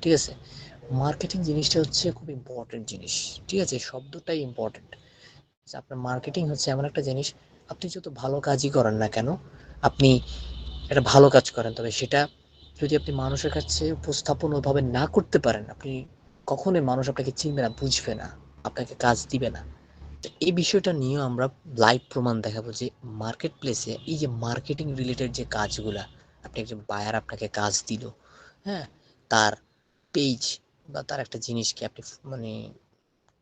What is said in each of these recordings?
ঠিক আছে? মার্কেটিং জিনিসটা হচ্ছে খুব ইম্পর্টেন্ট জিনিস, ঠিক আছে? শব্দটাই ইম্পর্টেন্ট। আপনার মার্কেটিং হচ্ছে এমন একটা জিনিস, আপনি যত ভালো কাজই করেন না কেন, আপনি একটা ভালো কাজ করেন, তবে সেটা যদি আপনি মানুষের কাছে উপস্থাপন ওইভাবে না করতে পারেন, আপনি কখনোই মানুষ আপনাকে চিনবে না, বুঝবে না, আপনাকে কাজ দিবে না। তো এই বিষয়টা নিয়েও আমরা লাইভ প্রমাণ দেখাবো যে মার্কেট প্লেসে এই যে মার্কেটিং রিলেটেড যে কাজগুলা, আপনি একজন বায়ার আপনাকে কাজ দিল, হ্যাঁ, তার পেজ বা তার একটা জিনিসকে আপনি মানে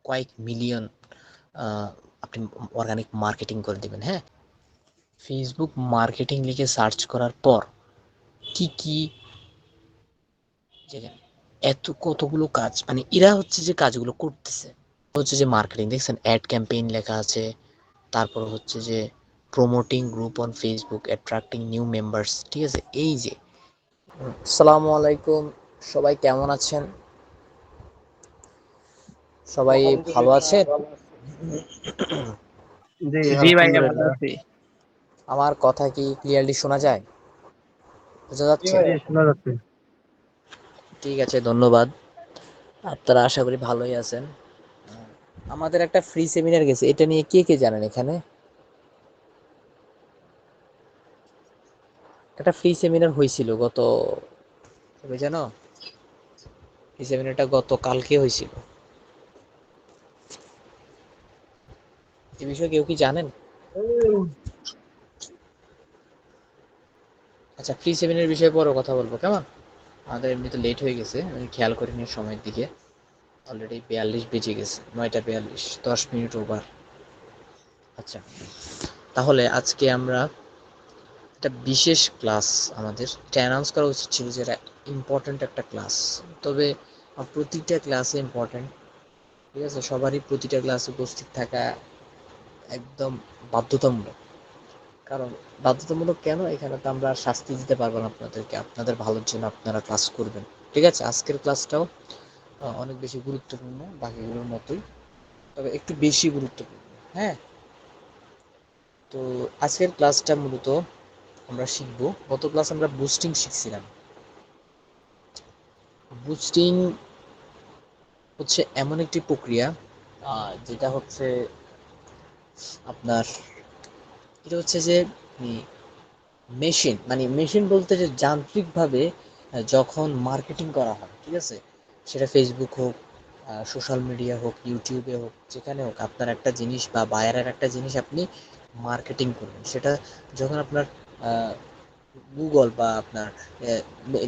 কয়েক মিলিয়ন আপনি অর্গানিক মার্কেটিং করে দিবেন, হ্যাঁ। ফেসবুক মার্কেটিং লিখে সার্চ করার পর কি কি যে এত কতগুলো কাজ, মানে এরা হচ্ছে যে কাজগুলো করতেছে, হচ্ছে যে মার্কেটিং, দেখছেন অ্যাড ক্যাম্পেইন লেখা আছে, তারপর হচ্ছে যে promoting group on Facebook, attracting new members, ঠিক আছে? এই যে আসসালামু আলাইকুম, সবাই কেমন আছেন? সবাই ভালো আলহামদুলিল্লাহ আছেন? ভালো আছি। জি জি ভাইয়া ভালো আলহামদুলিল্লাহ। আছি। আমার কথা কি ক্লিয়ারলি শোনা যায়, বোঝা জি যাচ্ছে? ভাইয়া শোনা যাচ্ছে। ঠিক আছে, ধন্যবাদ। আপনারা আশা করি ভালোই আছেন। আমাদের একটা ফ্রি সেমিনার গেছে, এটা নিয়ে কে কে জানেন এখানে? একটা ফ্রি সেমিনার হয়েছিল গত, কবে জানো? এই সেমিনারটা গত কালকে হয়েছিল। এই বিষয়ে কেউ কি জানেন? আচ্ছা, ফ্রি সেমিনার বিষয়ে পরে কথা বলবো, কেমন? আমাদের এমনি তো লেট হয়ে গেছে, আমি খেয়াল করিনি সময়ের দিকে। অলরেডি 42 বেজে গেছে, 9টা 42, 10 মিনিট ওভার। আচ্ছা, তাহলে আজকে আমরা একটা বিশেষ ক্লাস, আমাদের এটা অ্যানাউন্স করা উচিত ছিল যে এটা ইম্পর্ট্যান্ট একটা ক্লাস, তবে প্রতিটা ক্লাসে ইম্পর্ট্যান্ট, ঠিক আছে? সবারই প্রতিটা ক্লাসে উপস্থিত থাকা একদম বাধ্যতামূলক। কারণ বাধ্যতামূলক কেন, এখানে তো আমরা শাস্তি দিতে পারবো না আপনাদেরকে, আপনাদের ভালোর জন্য আপনারা ক্লাস করবেন, ঠিক আছে? আজকের ক্লাসটাও অনেক বেশি গুরুত্বপূর্ণ বাকিগুলোর মতোই, তবে একটু বেশি গুরুত্বপূর্ণ, হ্যাঁ। তো আজকের ক্লাসটা মূলত আমরা শিখবো, গত ক্লাস আমরা বুস্টিং শিখছিলাম। বুস্টিং হচ্ছে এমন একটি প্রক্রিয়া, যেটা হচ্ছে আপনার, এটা হচ্ছে যে মেশিন, মানে মেশিন বলতে যে যান্ত্রিকভাবে যখন মার্কেটিং করা হয়, ঠিক আছে? সেটা ফেসবুক হোক, সোশ্যাল মিডিয়া হোক, ইউটিউবে হোক, যেখানে হোক, আপনার একটা জিনিস বা বায়ারের একটা জিনিস আপনি মার্কেটিং করবেন, সেটা যখন আপনার গুগল বা আপনার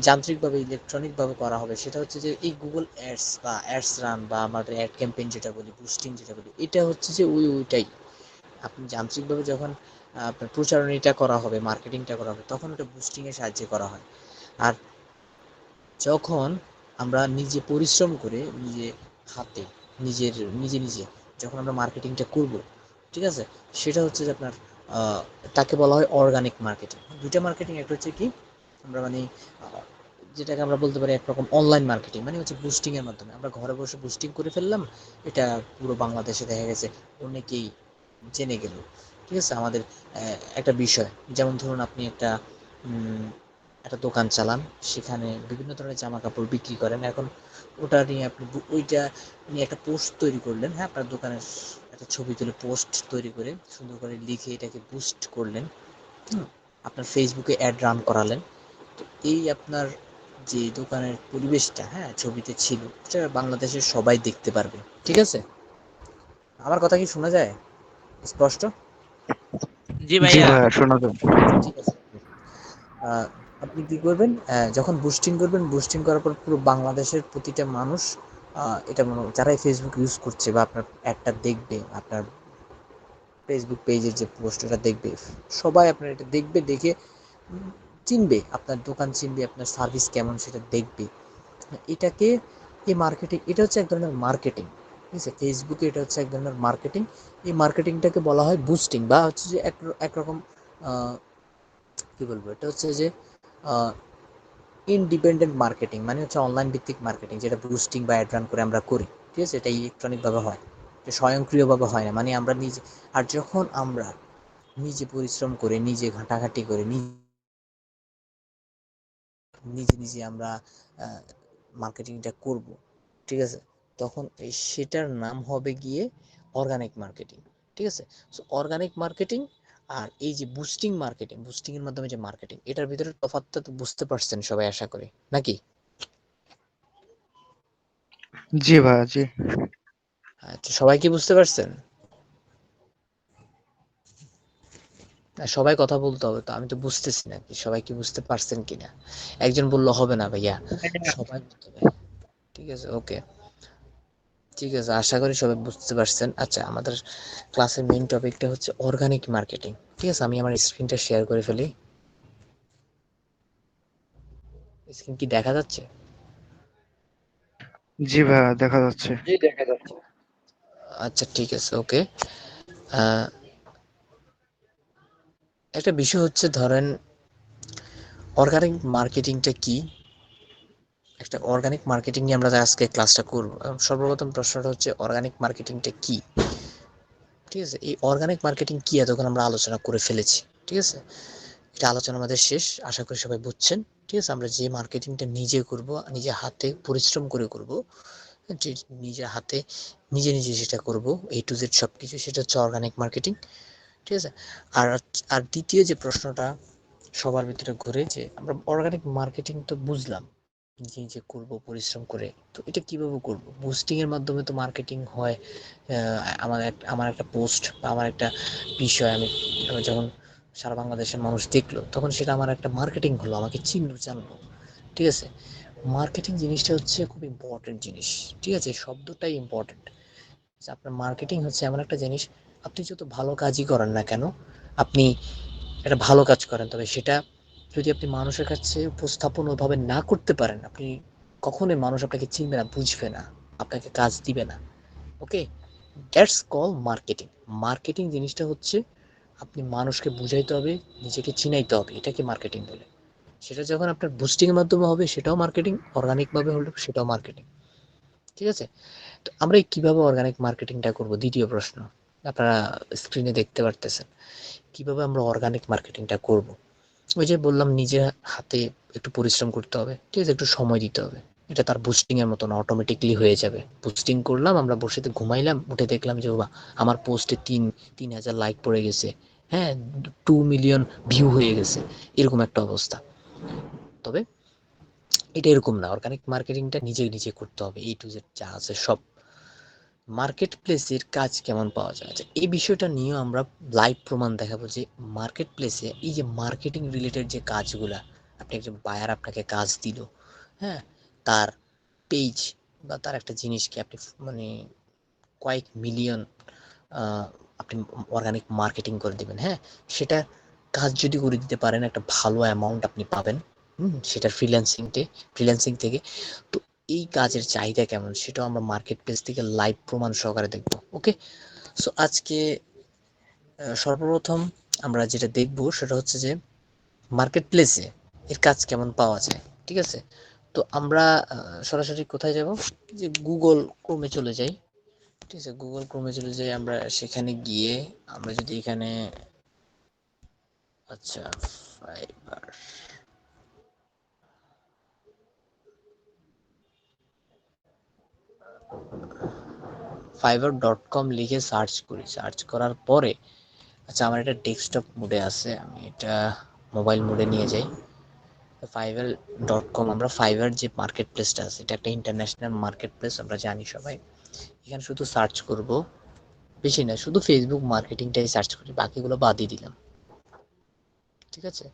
যান্ত্রিকভাবে ইলেকট্রনিকভাবে করা হবে, সেটা হচ্ছে যে এই গুগল অ্যাডস বা অ্যাডস রান বা আমাদের অ্যাড ক্যাম্পেইন যেটা বলি, বুস্টিং যেটা বলি, এটা হচ্ছে যে ওইটাই। আপনি যান্ত্রিকভাবে যখন আপনার প্রচারণীটা করা হবে, মার্কেটিংটা করা হবে, তখন ওটা বুস্টিংয়ের সাহায্যে করা হয়। আর যখন আমরা নিজে পরিশ্রম করে, নিজে হাতে, নিজের নিজে নিজে যখন আমরা মার্কেটিংটা করব, ঠিক আছে, সেটা হচ্ছে যে আপনার তাকে বলা হয় অর্গানিক মার্কেটিং। দুইটা মার্কেটিং, একটা হচ্ছে কি আমরা মানে যেটাকে আমরা বলতে পারি একরকম অনলাইন মার্কেটিং, মানে হচ্ছে বুস্টিংয়ের মাধ্যমে আমরা ঘরে বসে বুস্টিং করে ফেললাম, এটা পুরো বাংলাদেশে দেখা গেছে অনেকেই জেনে গেল, ঠিক আছে? আমাদের একটা বিষয়, যেমন ধরুন আপনি একটা দোকান চালান, সেখানে বিভিন্ন ধরনের জামা কাপড় বিক্রি করেন, এখন ওটা নিয়ে আপনি ওইটা নিয়ে একটা পোস্ট তৈরি করলেন, হ্যাঁ, আপনার দোকানের একটা ছবি তুলে পোস্ট তৈরি করে সুন্দর করে লিখে এটাকে বুস্ট করলেন, আপনার ফেসবুকে অ্যাড রান করালেন। তো এই আপনার যে দোকানের পরিবেশটা, হ্যাঁ, ছবিতে ছিল, সেটা বাংলাদেশের সবাই দেখতে পারবে, ঠিক আছে? আমার কথা কি শোনা যায় স্পষ্ট? জি জি ভাইয়া। ভাইয়া শোনা যাচ্ছে। ঠিক আছে। আহ, আপনি কি করবেন, যখন বুস্টিং করবেন, বুস্টিং করার পর পুরো বাংলাদেশের প্রতিটা মানুষ এটা যারাই ফেসবুক ইউজ করছে বা আপনার অ্যাডটা দেখবে, আপনার ফেসবুক পেজের যে পোস্টটা দেখবে, সবাই আপনার এটা দেখবে, দেখে চিনবে, আপনার দোকান চিনবে, আপনার সার্ভিস কেমন সেটা দেখবে। এটাকে এই মার্কেটিং, এটা হচ্ছে এক ধরনের মার্কেটিং, ঠিক আছে? ফেসবুকে এটা হচ্ছে এক ধরনের মার্কেটিং। এই মার্কেটিংটাকে বলা হয় বুস্টিং, বা হচ্ছে যে একরকম কি বলবো, এটা হচ্ছে যে ইনডিপেন্ডেন্ট মার্কেটিং, মানে হচ্ছে অনলাইন ভিত্তিক মার্কেটিং, যেটা বুস্টিং বা অ্যাড রান করে আমরা করি, ঠিক আছে? এটা ইলেকট্রনিকভাবে হয়, এটা স্বয়ংক্রিয়ভাবে হয় না, মানে আমরা নিজে। আর যখন আমরা নিজে পরিশ্রম করে, নিজে ঘাটাঘাটি করে, নিজে নিজে আমরা মার্কেটিংটা করব, ঠিক আছে, তখন সেটার নাম হবে গিয়ে অর্গানিক মার্কেটিং। ঠিক আছে, সো অর্গানিক মার্কেটিং আর এই যে বুস্টিং মার্কেটিং, বুস্টিং এর মাধ্যমে যে মার্কেটিং, এটার ভিতরে তফাৎটা তো বুঝতে পারছেন সবাই আশা করি, নাকি? জি ভাইয়া, জি। আচ্ছা, সবাই কি বুঝতে পারছেন? সবাই কথা বলতে হবে তো, আমি তো বুঝতেছি না কি সবাই কি বুঝতে পারছেন কিনা। একজন বললো হবে না ভাইয়া, সবাই বুঝতে হবে। ঠিক আছে, ওকে, ঠিক আছে, আশা করি সবাই বুঝতে পারছেন। আচ্ছা, আমাদের ক্লাসের মেইন টপিকটা হচ্ছে অর্গানিক মার্কেটিং। ঠিক আছে, আমি আমার স্ক্রিনটা শেয়ার করে ফেলি। স্ক্রিন কি দেখা যাচ্ছে? জি ভাইয়া, দেখা যাচ্ছে। আচ্ছা, ঠিক আছে, ওকে। একটা বিষয় হচ্ছে, ধরেন অর্গানিক মার্কেটিংটা কি, একটা অর্গানিক মার্কেটিং নিয়ে আমরা আজকে ক্লাসটা করব। সর্বপ্রথম প্রশ্নটা হচ্ছে অর্গানিক মার্কেটিংটা কি। ঠিক আছে, এই অর্গানিক মার্কেটিং কি এতক্ষণ আমরা আলোচনা করে ফেলেছি। ঠিক আছে, এটা আলোচনা আমাদের শেষ, আশা করি সবাই বুঝছেন। ঠিক আছে, আমরা যে মার্কেটিংটা নিজে করব, নিজে হাতে পরিশ্রম করে করব, যে নিজে হাতে নিজে নিজে যেটা করব, এ টু জেড সব কিছু, সেটা হচ্ছে অর্গানিক মার্কেটিং। ঠিক আছে, আর আর দ্বিতীয় যে প্রশ্নটা সবার ভিতরে ঘুরে, যে আমরা অর্গানিক মার্কেটিং তো বুঝলাম, নিজে নিজে করব পরিশ্রম করে, তো এটা কিভাবে করব? বুস্টিং এর মাধ্যমে তো মার্কেটিং হয়। আমার একটা পোস্ট বা আমার একটা বিষয় আমি যখন সারা বাংলাদেশের মানুষ দেখলো, তখন সেটা আমার একটা মার্কেটিং হলো, আমাকে চিনলো, জানলো। ঠিক আছে, মার্কেটিং জিনিসটা হচ্ছে খুব ইম্পর্টেন্ট জিনিস। ঠিক আছে, শব্দটাই ইম্পর্টেন্ট। আপনার মার্কেটিং হচ্ছে এমন একটা জিনিস, আপনি যত ভালো কাজই করেন না কেন, আপনি একটা ভালো কাজ করেন, তবে সেটা যদি আপনি মানুষের কাছে উপস্থাপন ওইভাবে না করতে পারেন, আপনি কখনোই মানুষ আপনাকে চিনবে না, বুঝবে না, আপনাকে কাজ দিবে না। ওকে, দ্যাটস কল মার্কেটিং। মার্কেটিং জিনিসটা হচ্ছে আপনি মানুষকে বুঝাইতে হবে, নিজেকে চিনাইতে হবে, এটাকে মার্কেটিং বলে। সেটা যখন আপনার বুস্টিং এর মাধ্যমে হবে সেটাও মার্কেটিং, অর্গানিক ভাবে হলে সেটাও মার্কেটিং। ঠিক আছে, তো আমরা কিভাবে অর্গানিক মার্কেটিংটা করব, দ্বিতীয় প্রশ্ন। আপনারা স্ক্রিনে দেখতে পারতেছেন কিভাবে আমরা অর্গানিক মার্কেটিংটা করব। ওই যে বললাম, নিজে হাতে একটু পরিশ্রম করতে হবে, ঠিক আছে, একটু সময় দিতে হবে। এটা তার বুস্টিং এর মতন অটোমেটিকলি হয়ে যাবে। বুস্টিং করলাম, আমরা বসে ঘুমাইলাম, উঠে দেখলাম যে বাবা, আমার পোস্টে 3,000 লাইক পড়ে গেছে, হ্যাঁ, 2 মিলিয়ন ভিউ হয়ে গেছে, এরকম একটা অবস্থা। তবে এটা এরকম না, অর্গানিক মার্কেটিংটা নিজে নিজে করতে হবে, এই টু জেড যা আছে সব। মার্কেট প্লেসের কাজ কেমন পাওয়া যায়, আচ্ছা, এই বিষয়টা নিয়েও আমরা লাইভ প্রমাণ দেখাবো যে মার্কেট প্লেসে এই যে মার্কেটিং রিলেটেড যে কাজগুলা, আপনি একজন বায়ার আপনাকে কাজ দিল, হ্যাঁ, তার পেজ বা তার একটা জিনিসকে আপনি মানে কয়েক মিলিয়ন আপনি অর্গানিক মার্কেটিং করে দিবেন, হ্যাঁ, সেটা কাজ যদি করে দিতে পারেন, একটা ভালো অ্যামাউন্ট আপনি পাবেন। সেটা ফ্রিল্যান্সিং থেকে। তো এই কাজের চাহিদা কেমন সেটাও আমরা মার্কেট প্লেস থেকে লাইভ প্রমাণ সহকারে দেখব। ওকে, সো আজকে সর্বপ্রথম আমরা যেটা দেখব সেটা হচ্ছে যে মার্কেট প্লেসে এর কাজ কেমন পাওয়া যায়। ঠিক আছে, তো আমরা সরাসরি কোথায় যাব, যে গুগল ক্রোমে চলে যাই। ঠিক আছে, গুগল ক্রোমে চলে যাই, আমরা সেখানে গিয়ে আমরা যদি এখানে, আচ্ছা, ফাইবার fiverr.com লিখে সার্চ করি, সার্চ করার পরে, আচ্ছা, আমার এটা ডেস্কটপ মোডে আছে, আমি এটা মোবাইল মোডে নিয়ে যাই। fiverr.com, আমরা ফাইবার যে মার্কেট প্লেসটা আছে, এটা একটা ইন্টারন্যাশনাল মার্কেট প্লেস, আমরা জানি সবাই। এখানে শুধু সার্চ করব, বেশি না, শুধু ফেসবুক মার্কেটিংটাই সার্চ করি, বাকিগুলো বাদই দিলাম। ঠিক আছে,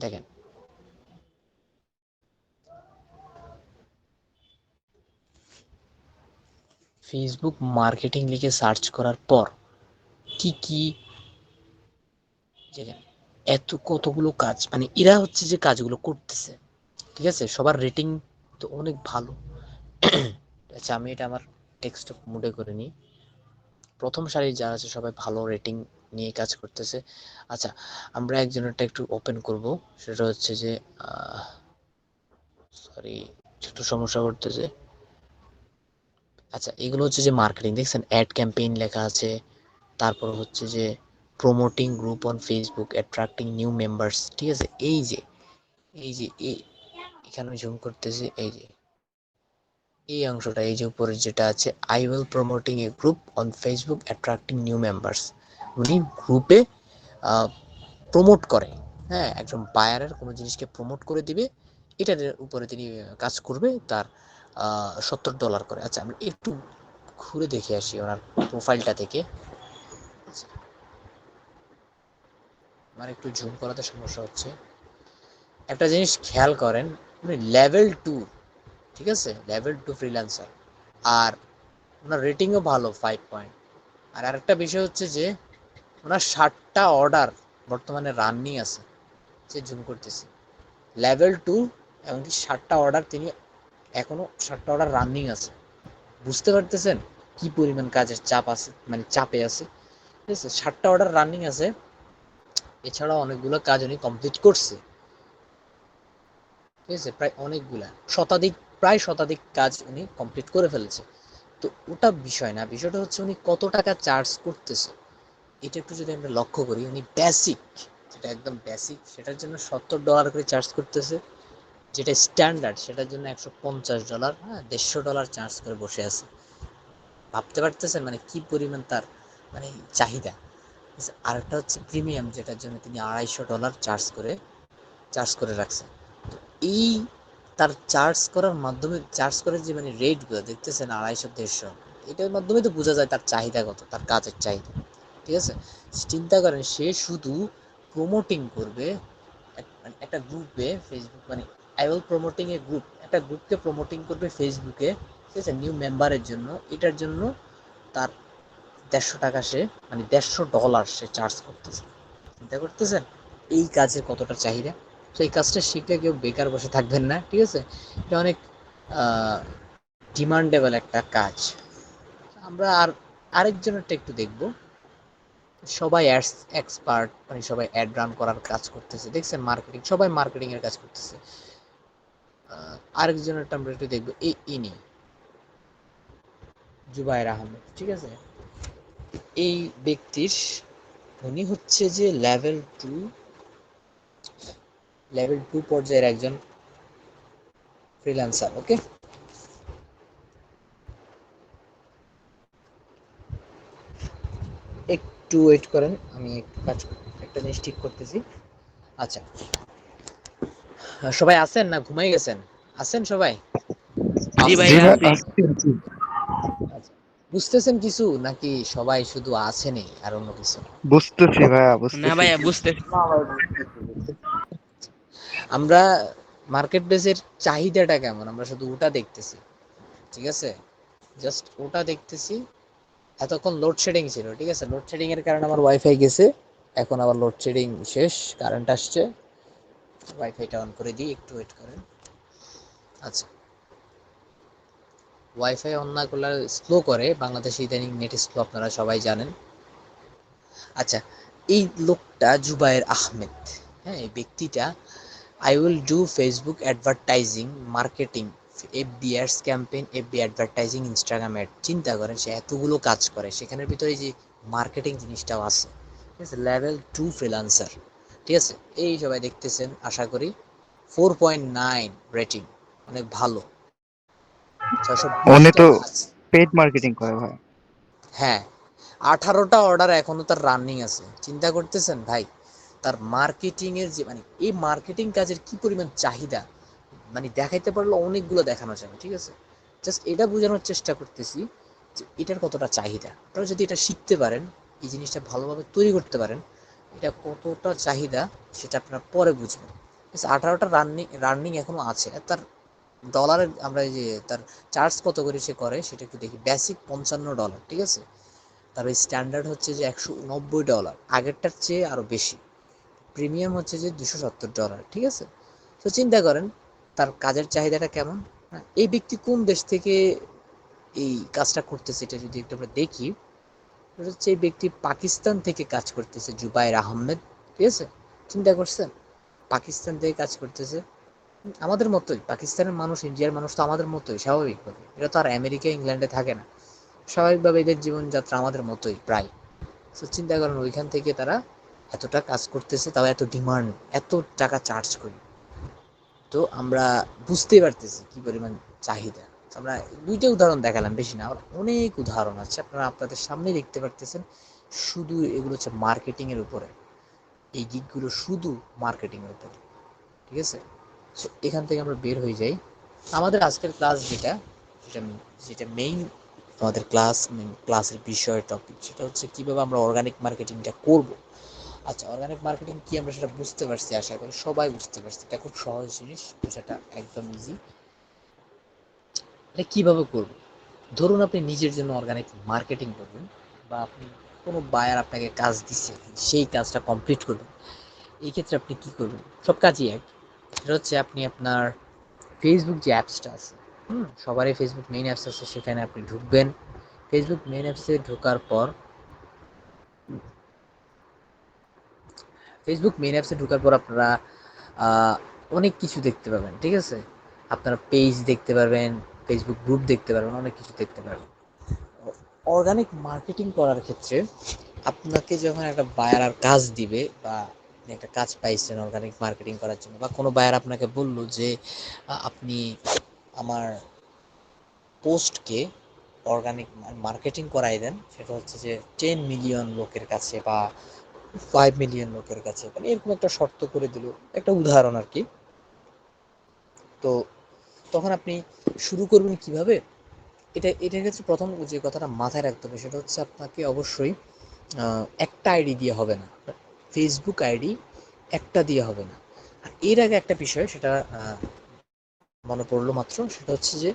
দেখেন, ফেসবুক মার্কেটিং লিখে সার্চ করার পর কি কি, দেখেন, এত কতগুলো কাজ, মানে এরা হচ্ছে যে কাজগুলো করতেছে। ঠিক আছে, সবার রেটিং তো অনেক ভালো। আচ্ছা, আমি এটা আমার ডেস্কটপ মোডে করে নিই। প্রথম সারির যারা আছে সবাই ভালো রেটিং নিয়ে কাজ করতেছে। আচ্ছা, আমরা একজনেরটা একটু ওপেন করব, সেটা হচ্ছে যে সরি, একটু সমস্যা করতেছে। আচ্ছা, এগুলো হচ্ছে যে মার্কেটিং, দেখছেন অ্যাড ক্যাম্পেইন লেখা আছে, তারপর হচ্ছে যে promoting group on Facebook, attracting new members. ঠিক আছে, এই এখানে আমি জুম করতেছি, এই অংশটা, এই যে উপরে যেটা আছে, I will promoting A group on Facebook attracting new members. উনি গ্রুপে প্রমোট করে, হ্যাঁ, একজন বায়ারের কোনো জিনিসকে প্রমোট করে দিবে, এটার উপরে তিনি কাজ করবে, তার $70 করে। আচ্ছা, আমরা একটু ঘুরে দেখে আসি ওনার প্রোফাইলটা থেকে। আমার একটু জুম করাতে সমস্যা হচ্ছে। একটা জিনিস খেয়াল করেন, উনি লেভেল 2, ঠিক আছে, লেভেল 2 ফ্রিল্যান্সার, আর ওনার রেটিংও ভালো, 5 পয়েন্ট। আর আরেকটা বিষয় হচ্ছে যে ওনার 60টা অর্ডার বর্তমানে রানিং আছে, যে জুম করতেছি, লেভেল 2, এমনকি 60টা অর্ডার তিনি এখনো 60টা অর্ডার রানিং আছে। বুঝতে পারতেছেন কি পরিমাণ কাজের চাপ আছে, মানে চাপে আছে, ঠিক আছে। 60টা অর্ডার রানিং আছে, এছাড়াও অনেকগুলো কাজ উনি কমপ্লিট করছে, ঠিক আছে, প্রায় শতাধিক কাজ উনি কমপ্লিট করে ফেলেছে। তো ওটা বিষয় না, বিষয়টা হচ্ছে উনি কত টাকা চার্জ করতেছে, এটা একটু যদি আমরা লক্ষ্য করি। উনি বেসিক, যেটা একদম বেসিক, সেটার জন্য $70 করে চার্জ করতেছে, যেটা স্ট্যান্ডার্ড সেটার জন্য $150, হ্যাঁ, $150 চার্জ করে বসে আছে। ভাবতে পারতেছেন মানে কি পরিমাণ তার মানে চাহিদা। আরেকটা হচ্ছে প্রিমিয়াম, যেটার জন্য তিনি $250 চার্জ করে রাখছে। তো এই তার চার্জ করার যে মানে রেটগুলো দেখতেছেন, 250-150, এটার মাধ্যমে তো বোঝা যায় তার চাহিদা কত, তার কাজের চাহিদা, ঠিক আছে। চিন্তা করেন, সে শুধু প্রমোটিং করবে মানে একটা গ্রুপে, ফেসবুক মানে I will promoting A group, একটা গ্রুপকে প্রমোটিং করবে ফেসবুকে, ঠিক আছে, নিউ মেম্বারের জন্য। এটার জন্য তার $150, সে মানে $150 সে চার্জ করতেছে। চিন্তা করতেছেন এই কাজের কতটা চাহিদা। তো এই কাজটা শিখলে কেউ বেকার বসে থাকবেন না, ঠিক আছে। এটা অনেক ডিমান্ডেবল একটা কাজ। আমরা আরেকজনেরটা একটু দেখবো। সবাই অ্যাডস এক্সপার্ট, মানে সবাই অ্যাড রান করার কাজ করতেছে, দেখছেন, সবাই মার্কেটিং এর কাজ করতেছে। আরেকজনেরটা আমরা একটু দেখবো, ইনি জুবায়ের আহমেদ, ঠিক আছে। এই ব্যক্তির, উনি হচ্ছে যে লেভেল 2 পর্যায়ের একজন ফ্রিল্যান্সার। ওকে, একটু ওয়েট করেন, আমি একটা জিনিস ঠিক করতেছি। আচ্ছা, সবাই আছেন না ঘুমাই গেছেন? আছেন সবাই? জি জি ভাইয়া ভাই, আছি। আসছি আসছি। আচ্ছা, বুঝতেছেন কিছু নাকি সবাই শুধু আছেনই আর অন্য কিছু? বুঝতেছি ভাইয়া, না বুঝতেছি। ভাইয়া বুঝতে। আমরা মার্কেট প্লেসের চাহিদাটা কেমন আমরা শুধু ওটা দেখতেছি, ঠিক আছে, জাস্ট ওটা দেখতেছি। এতক্ষণ লোডশেডিং ছিল, ঠিক আছে, লোডশেডিং এর কারণে আমার ওয়াইফাই গেছে, এখন আবার লোডশেডিং শেষ, কারেন্ট আসছে, ওয়াইফাইটা অন করে দিই, একটু ওয়েট করেন। আচ্ছা, ওয়াইফাই অন না করলে স্লো করে, বাংলাদেশে ইদানিং নেট স্লো, আপনারা সবাই জানেন। আচ্ছা, এই লোকটা জুবায়ের আহমেদ, হ্যাঁ, এই ব্যক্তিটা I will do Facebook advertising, marketing, FB ads campaign, FB advertising, Instagram ad. চিন্তা করেন সে এতগুলো কাজ করে, সেখানের ভিতরে যে মার্কেটিং জিনিসটাও আছে, ঠিক আছে। লেভেল 2 ফ্রিল্যান্সার, ঠিক আছে। এই সবাই দেখতেছেন আশা করি, 4.9 রেটিং, অনেক ভালো। ছয়শো উনি বিশটা তো কাজ, পেড মার্কেটিং করে ভাই। হ্যাঁ, 18টা অর্ডার এখনো তার রানিং আছে। চিন্তা করতেছেন ভাই, তার মার্কেটিং এর যে মানে এই মার্কেটিং কাজের কি পরিমাণ চাহিদা, মানে দেখাইতে পারলে অনেকগুলো দেখানো যাবে, ঠিক আছে। জাস্ট এটা বোঝানোর চেষ্টা করতেছি যে এটার কতটা চাহিদা। আপনারা যদি এটা শিখতে পারেন, এই জিনিসটা ভালোভাবে তৈরি করতে পারেন, এটা কতটা চাহিদা সেটা আপনারা পরে বুঝবেন। 18টা রানিং এখনো আছে। আর তার ডলারের, আমরা এই যে তার চার্জ কত করে সে করে সেটা একটু দেখি। বেসিক $55, ঠিক আছে। তার ওই স্ট্যান্ডার্ড হচ্ছে যে $190, আগেরটার চেয়ে আরো বেশি। প্রিমিয়াম হচ্ছে যে $270, ঠিক আছে। তো চিন্তা করেন তার কাজের চাহিদাটা কেমন। হ্যাঁ, এই ব্যক্তি কোন দেশ থেকে এই কাজটা করতেছে, এটা যদি একটু আমরা দেখি, এটা হচ্ছে এই ব্যক্তি পাকিস্তান থেকে কাজ করতেছে, জুবায়ের আহমেদ, ঠিক আছে। চিন্তা করছেন, পাকিস্তান থেকে কাজ করতেছে। আমাদের মতোই, পাকিস্তানের মানুষ, ইন্ডিয়ার মানুষ তো আমাদের মতোই স্বাভাবিকভাবে, এটা তো আর আমেরিকা ইংল্যান্ডে থাকে না, স্বাভাবিকভাবে এদের জীবনযাত্রা আমাদের মতোই প্রায়। সো চিন্তা করেন ওইখান থেকে তারা এতটা কাজ করতেছে, তাও এত ডিমান্ড, এত টাকা চার্জ করি। তো আমরা বুঝতেই পারতেছি কি পরিমাণ চাহিদা। আমরা দুইটা উদাহরণ দেখালাম, বেশি না, আবার অনেক উদাহরণ আছে, আপনারা আপনাদের সামনে দেখতে পারতেছেন। শুধু এগুলো হচ্ছে মার্কেটিং এর উপরে, এই গিগগুলো শুধু মার্কেটিং এর উপরে, ঠিক আছে? সো এখান থেকে আমরা বের হয়ে যাই। আমাদের আজকের ক্লাস যেটা যেটা যেটা মেইন আমাদের ক্লাসের বিষয় টপিক, সেটা হচ্ছে কিভাবে আমরা অর্গানিক মার্কেটিংটা করব। আচ্ছা, অর্গানিক মার্কেটিং কি আমরা সেটা বুঝতে পারছি, আশা করি সবাই বুঝতে পারছি। এটা খুব সহজ জিনিস, সেটা একদম ইজি। এটা কিভাবে করব? ধরুন আপনি নিজের জন্য অর্গানিক মার্কেটিং করবেন, বা আপনি কোনো বায়ার আপনাকে কাজ দিচ্ছে, সেই কাজটা কমপ্লিট করবেন। এই ক্ষেত্রে আপনি কি করবেন? সব কাজই এক। সেটা হচ্ছে আপনি আপনার ফেসবুক যে অ্যাপসটা আছে, সবারই ফেসবুক মেইন অ্যাপস আছে, সেখানে আপনি ঢুকবেন। ফেসবুক মেইন অ্যাপসে ঢোকার পর আপনারা আহ, অনেক কিছু দেখতে পাবেন, ঠিক আছে? আপনারা পেজ দেখতে পারবেন, ফেসবুক গ্রুপ দেখতে পারবেন, অনেক কিছু দেখতে পারবেন। অর্গানিক মার্কেটিং করার ক্ষেত্রে আপনাকে যখন একটা বায়ার আর কাজ দিবে, বা আপনি একটা কাজ পাইছেন অর্গানিক মার্কেটিং করার জন্য, বা কোনো বায়ার আপনাকে বলল যে আপনি আমার পোস্টকে অর্গানিক মার্কেটিং করাই দেন, সেটা হচ্ছে যে 10 মিলিয়ন লোকের কাছে বা 5 মিলিয়ন লোকের কাছে, মানে এরকম একটা শর্ত করে দিল, একটা উদাহরণ আর কি। তো তখন আপনি শুরু করবেন কিভাবে? এটার ক্ষেত্রে প্রথম যে কথাটা মাথায় রাখতে হবে সেটা হচ্ছে আপনাকে অবশ্যই একটা আইডি দিয়ে হবে না, ফেসবুক আইডি একটা দিয়ে হবে না। আর এর আগে একটা বিষয় সেটা মনে পড়লো মাত্র, সেটা হচ্ছে যে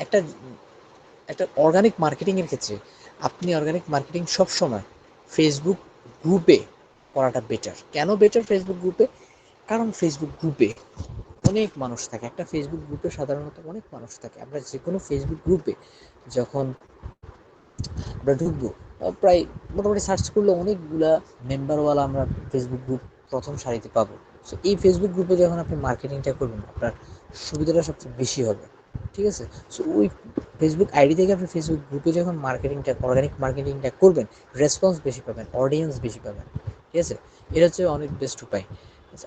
একটা একটা অর্গানিক মার্কেটিং এর ক্ষেত্রে আপনি অর্গানিক মার্কেটিং সব সময় ফেসবুক গ্রুপে করাটা বেটার। কেন বেটার ফেসবুক গ্রুপে? কারণ ফেসবুক গ্রুপে অনেক মানুষ থাকে, একটা ফেসবুক গ্রুপে সাধারণত অনেক মানুষ থাকে। আমরা যে কোনো ফেসবুক গ্রুপে যখন আমরা ঢুকবো, প্রায় মোটামুটি সার্চ করলে অনেকগুলা মেম্বারওয়ালা আমরা ফেসবুক গ্রুপ প্রথম সারিতে পাবো। সো এই ফেসবুক গ্রুপে যখন আপনি মার্কেটিংটা করবেন, আপনার সুবিধাটা সবচেয়ে বেশি হবে, ঠিক আছে? সো ওই ফেসবুক আইডি থেকে আপনি ফেসবুক গ্রুপে যখন মার্কেটিংটা, অর্গানিক মার্কেটিংটা করবেন, রেসপন্স বেশি পাবেন, অডিয়েন্স বেশি পাবেন, ঠিক আছে? এটা হচ্ছে অনেক বেস্ট উপায়।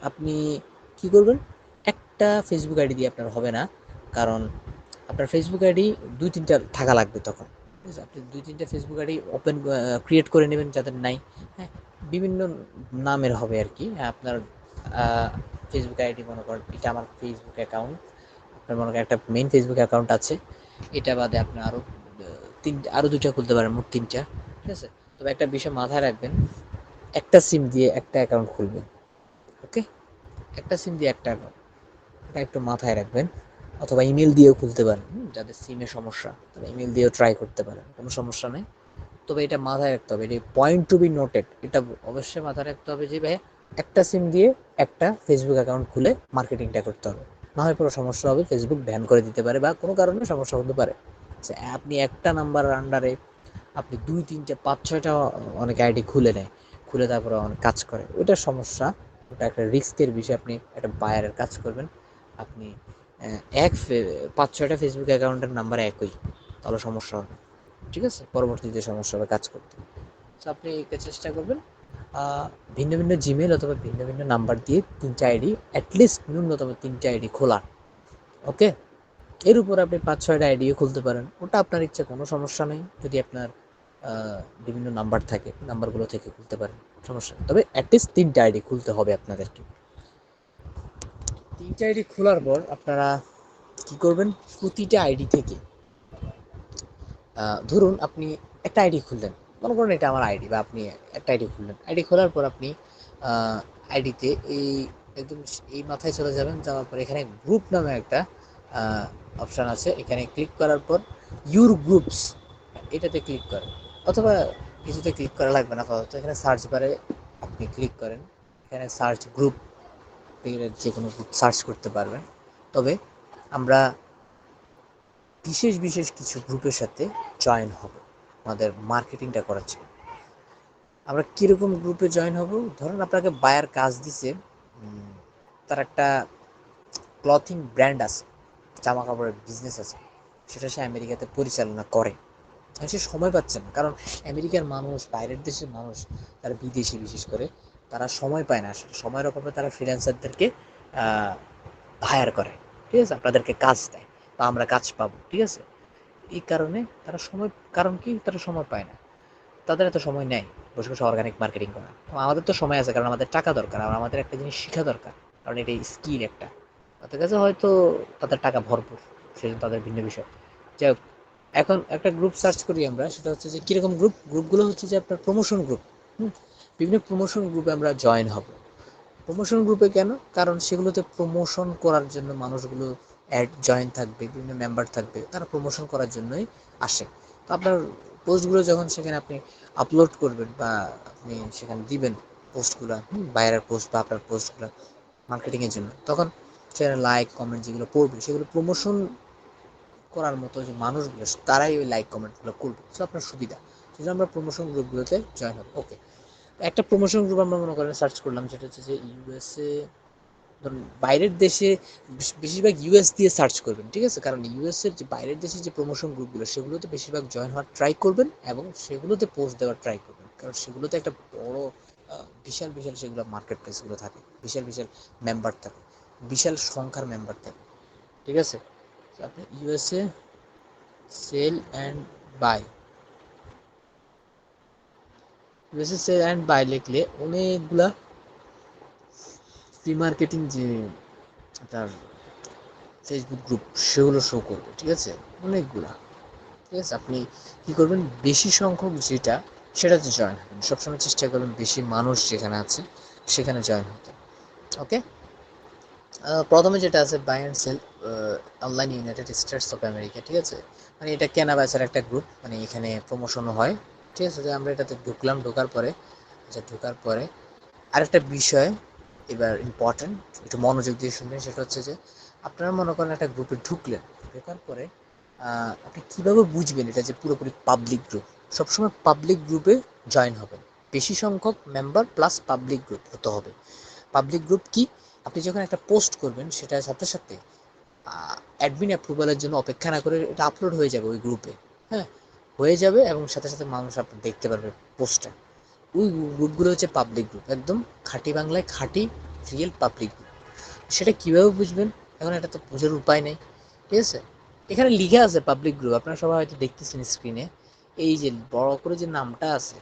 আপনি কি করবেন? একটা ফেসবুক আইডি দিয়ে আপনার হবে না, কারণ আপনার ফেসবুক আইডি 2-3টা থাকা লাগবে তখন, ঠিক আছে? আপনি 2-3টা ফেসবুক আইডি ওপেন ক্রিয়েট করে নেবেন যাদের নাই। হ্যাঁ, বিভিন্ন নামের হবে আর কি। হ্যাঁ, আপনার ফেসবুক আইডি মনে করেন এটা আমার ফেসবুক অ্যাকাউন্ট, আপনার মনে করেন একটা মেইন ফেসবুক অ্যাকাউন্ট আছে, এটা বাদে আপনি আরও 2টা খুলতে পারেন, মোট 3টা, ঠিক আছে? তবে একটা বিষয় মাথায় রাখবেন, একটা সিম দিয়ে একটা অ্যাকাউন্ট খুলবেন, ওকে? একটা সিম দিয়ে একটা অ্যাকাউন্ট, এটা একটু মাথায় রাখবেন। অথবা ইমেল দিয়েও খুলতে পারেন, যাদের সিমে সমস্যা তারা ইমেল দিয়েও ট্রাই করতে পারেন, কোনো সমস্যা নেই। তবে এটা মাথায় রাখতে হবে, এটা পয়েন্ট টু বি নোটেড, এটা অবশ্যই মাথায় রাখতে হবে যে ভাই একটা সিম দিয়ে একটা ফেসবুক অ্যাকাউন্ট খুলে মার্কেটিংটা করতে হবে, না হয় পুরো সমস্যা হবে, ফেসবুক ব্যান করে দিতে পারে বা কোনো কারণে সমস্যা হতে পারে। আপনি একটা নাম্বার আন্ডারে আপনি 2-3-4-5-6টা অনেক আইডি খুলে নেয়, খুলে তারপরে অনেক কাজ করে, ওইটা সমস্যা, ওটা একটা রিস্কের বিষয়। আপনি একটা বায়ারের কাজ করবেন, আপনি এক 5-6টা ফেসবুক অ্যাকাউন্টের নাম্বার একই, তাহলে সমস্যা হবে, ঠিক আছে? পরবর্তীতে সমস্যা হবে কাজ করতে। তো আপনি এটা চেষ্টা করবেন ভিন্ন ভিন্ন জিমেল অথবা ভিন্ন ভিন্ন নাম্বার দিয়ে 3টা আইডি, অ্যাটলিস্ট ন্যূনতম 3টা আইডি খোলা, ওকে? এর উপর আপনি 5-6টা আইডিও খুলতে পারেন, ওটা আপনার ইচ্ছা, কোনো সমস্যা নেই। যদি আপনার বিভিন্ন নাম্বার থাকে, নাম্বারগুলো থেকে খুলতে পারেন, সমস্যা নেই। তবে অ্যাটলিস্ট 3টা আইডি খুলতে হবে আপনাদেরকে। 3টা আইডি খোলার পর আপনারা কি করবেন? প্রতিটা আইডি থেকে ধরুন আপনি একটা আইডি খুললেন, মনে করেন এটা আমার আইডি, বা আপনি একটা আইডি খুললেন, আইডি খোলার পর আপনি আইডিতে এই একদম এই মাথায় চলে যাবেন, যাওয়ার পর এখানে গ্রুপ নামে একটা অপশান আছে, এখানে ক্লিক করার পর ইউর গ্রুপস, এটাতে ক্লিক করেন, অথবা কিছুতে ক্লিক করা লাগবে না আপাতত, এখানে সার্চ বারে আপনি ক্লিক করেন, এখানে সার্চ গ্রুপ, যে কোনো গ্রুপ সার্চ করতে পারবেন। তবে আমরা বিশেষ বিশেষ কিছু গ্রুপের সাথে জয়েন হব আমাদের মার্কেটিংটা করার জন্য। আমরা কীরকম গ্রুপে জয়েন হব? ধরুন আপনাকে বায়ার কাজ দিছে, তার একটা ক্লথিং ব্র্যান্ড আছে, জামা কাপড়ের বিজনেস আছে, সেটা সে আমেরিকাতে পরিচালনা করে, সে সময় পাচ্ছে না, কারণ আমেরিকার মানুষ, বাইরের দেশের মানুষ, তারা বিদেশি বিশেষ করে, তারা সময় পায় না আসলে। সময়ের অভাবে তারা ফ্রিল্যান্সারদেরকে হায়ার করে, ঠিক আছে, আপনাদেরকে কাজ দেয় বা আমরা কাজ পাবো, ঠিক আছে। এই কারণে তারা সময়, কারণ কি, তারা সময় পায় না, তাদের এত সময় নেই বসে বসে অর্গানিক মার্কেটিং করা। আমাদের তো সময় আছে, কারণ আমাদের টাকা দরকার, আর আমাদের একটা জিনিস শেখা দরকার, কারণ এটা স্কিল একটা। তাদের কাছে হয়তো তাদের টাকা ভরপুর, সেজন্য তাদের ভিন্ন বিষয়। যাই হোক, এখন একটা গ্রুপ সার্চ করি আমরা, সেটা হচ্ছে যে কীরকম গ্রুপ, গ্রুপগুলো হচ্ছে যে আপনার প্রমোশন গ্রুপ। বিভিন্ন প্রমোশন গ্রুপে আমরা জয়েন হব। প্রমোশন গ্রুপে কেন? কারণ সেগুলোতে প্রমোশন করার জন্য মানুষগুলো অ্যাড জয়েন থাকবে, বিভিন্ন মেম্বার থাকবে, তারা প্রমোশন করার জন্যই আসে। তো আপনার পোস্টগুলো যখন সেখানে আপনি আপলোড করবেন বা আপনি সেখানে দিবেন পোস্টগুলো, বাইরের পোস্ট বা আপনার পোস্টগুলো মার্কেটিংয়ের জন্য, তখন সেখানে লাইক কমেন্ট যেগুলো পড়বে সেগুলো প্রমোশন করার মতো যে মানুষগুলো, তারাই ওই লাইক কমেন্টগুলো করবে। সো আপনার সুবিধা, সেজন্য আমরা প্রমোশন গ্রুপগুলোতে জয়েন হবো। ওকে, একটা প্রমোশন গ্রুপ আমরা মনে করেন সার্চ করলাম, সেটা হচ্ছে যে ইউএসএ, ধরুন বাইরের দেশে, বেশিরভাগ ইউএস দিয়ে সার্চ করবেন, ঠিক আছে, কারণ ইউএস এর যে বাইরের দেশে যে প্রমোশন গ্রুপগুলো, সেগুলোতে বেশিরভাগ জয়েন হওয়ার ট্রাই করবেন এবং সেগুলোতে পোস্ট দেওয়ার ট্রাই করবেন, কারণ সেগুলোতে একটা বড় বিশাল বিশাল সেগুলো মার্কেট প্লেসগুলো থাকে, বিশাল বিশাল মেম্বার থাকে, বিশাল সংখ্যার মেম্বার থাকে, ঠিক আছে। আপনি USA sell and buy, USA sell and buy লিখলে অনেকগুলা ফ্রি মার্কেটিং যে তার ফেসবুক গ্রুপ, সেগুলো শো করবে, ঠিক আছে, অনেকগুলা। ঠিক আছে, আপনি কি করবেন, বেশি সংখ্যক যেটা, সেটাতে জয়েন হবেন। সবসময় চেষ্টা করবেন বেশি মানুষ যেখানে আছে সেখানে জয়েন হতে। ওকে, প্রথমে যেটা আছে buy and sell online United States of America, ঠিক আছে, মানে এটা কেনা বেচার একটা গ্রুপ, মানে এখানে প্রমোশনও হয়, ঠিক আছে। যে আমরা এটাতে ঢুকলাম, ঢোকার পরে, আচ্ছা ঢোকার পরে আরেকটা বিষয় এবার ইম্পর্টেন্ট, একটু মনোযোগ দিয়ে শুনবেন, সেটা হচ্ছে যে আপনারা মনে করেন একটা গ্রুপে ঢুকলেন, ঢোকার পরে আপনি কীভাবে বুঝবেন এটা যে পুরোপুরি পাবলিক গ্রুপ? সবসময় পাবলিক গ্রুপে জয়েন হবেন, বেশি সংখ্যক মেম্বার প্লাস পাবলিক গ্রুপ হতে হবে। পাবলিক গ্রুপ কি? আপনি যখন একটা পোস্ট করবেন, সেটার সাথে সাথে অ্যাডমিন অ্যাপ্রুভালের জন্য অপেক্ষা না করে এটা আপলোড হয়ে যাবে ওই গ্রুপে, হ্যাঁ, হয়ে যাবে, এবং সাথে সাথে মানুষ আপনি দেখতে পারবে পোস্টটা। ওই গ্রুপগুলো হচ্ছে পাবলিক গ্রুপ, একদম খাঁটি বাংলায় খাঁটি রিয়েল পাবলিক গ্রুপ। সেটা কীভাবে বুঝবেন? এখন এটা তো বোঝার উপায় নেই, ঠিক আছে। এখানে লিখে আছে পাবলিক গ্রুপ, আপনারা সবাই হয়তো দেখতেছেন স্ক্রিনে, এই যে বড় করে যে নামটা আছে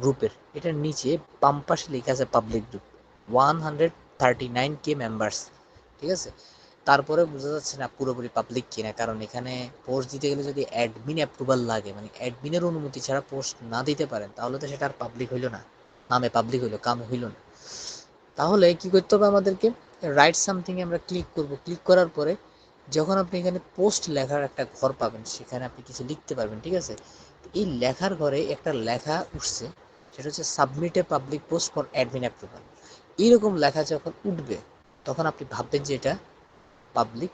গ্রুপের, এটার নিচে বাম পাশে লেখা আছে পাবলিক গ্রুপ, 139K মেম্বার্স, ঠিক আছে। তারপরে বোঝা যাচ্ছে না পুরোপুরি পাবলিক কিনা, কারণ এখানে পোস্ট দিতে গেলে যদি অ্যাডমিন অ্যাপ্রুভাল লাগে, মানে অ্যাডমিনের অনুমতি ছাড়া পোস্ট না দিতে পারেন, তাহলে তো সেটা আর পাবলিক হইলো না, নামে পাবলিক হইলো, কামে হইলো না। তাহলে কি করতে হবে আমাদেরকে, রাইট সামথিং আমরা ক্লিক করব। ক্লিক করার পরে যখন আপনি এখানে পোস্ট লেখার একটা ঘর পাবেন, সেখানে আপনি কিছু লিখতে পারবেন, ঠিক আছে। এই লেখার ঘরে একটা লেখা উঠছে, সেটা হচ্ছে submit a public post for admin approval. এইরকম লেখা যখন উঠবে, তখন আপনি ভাববেন যে এটা পাবলিক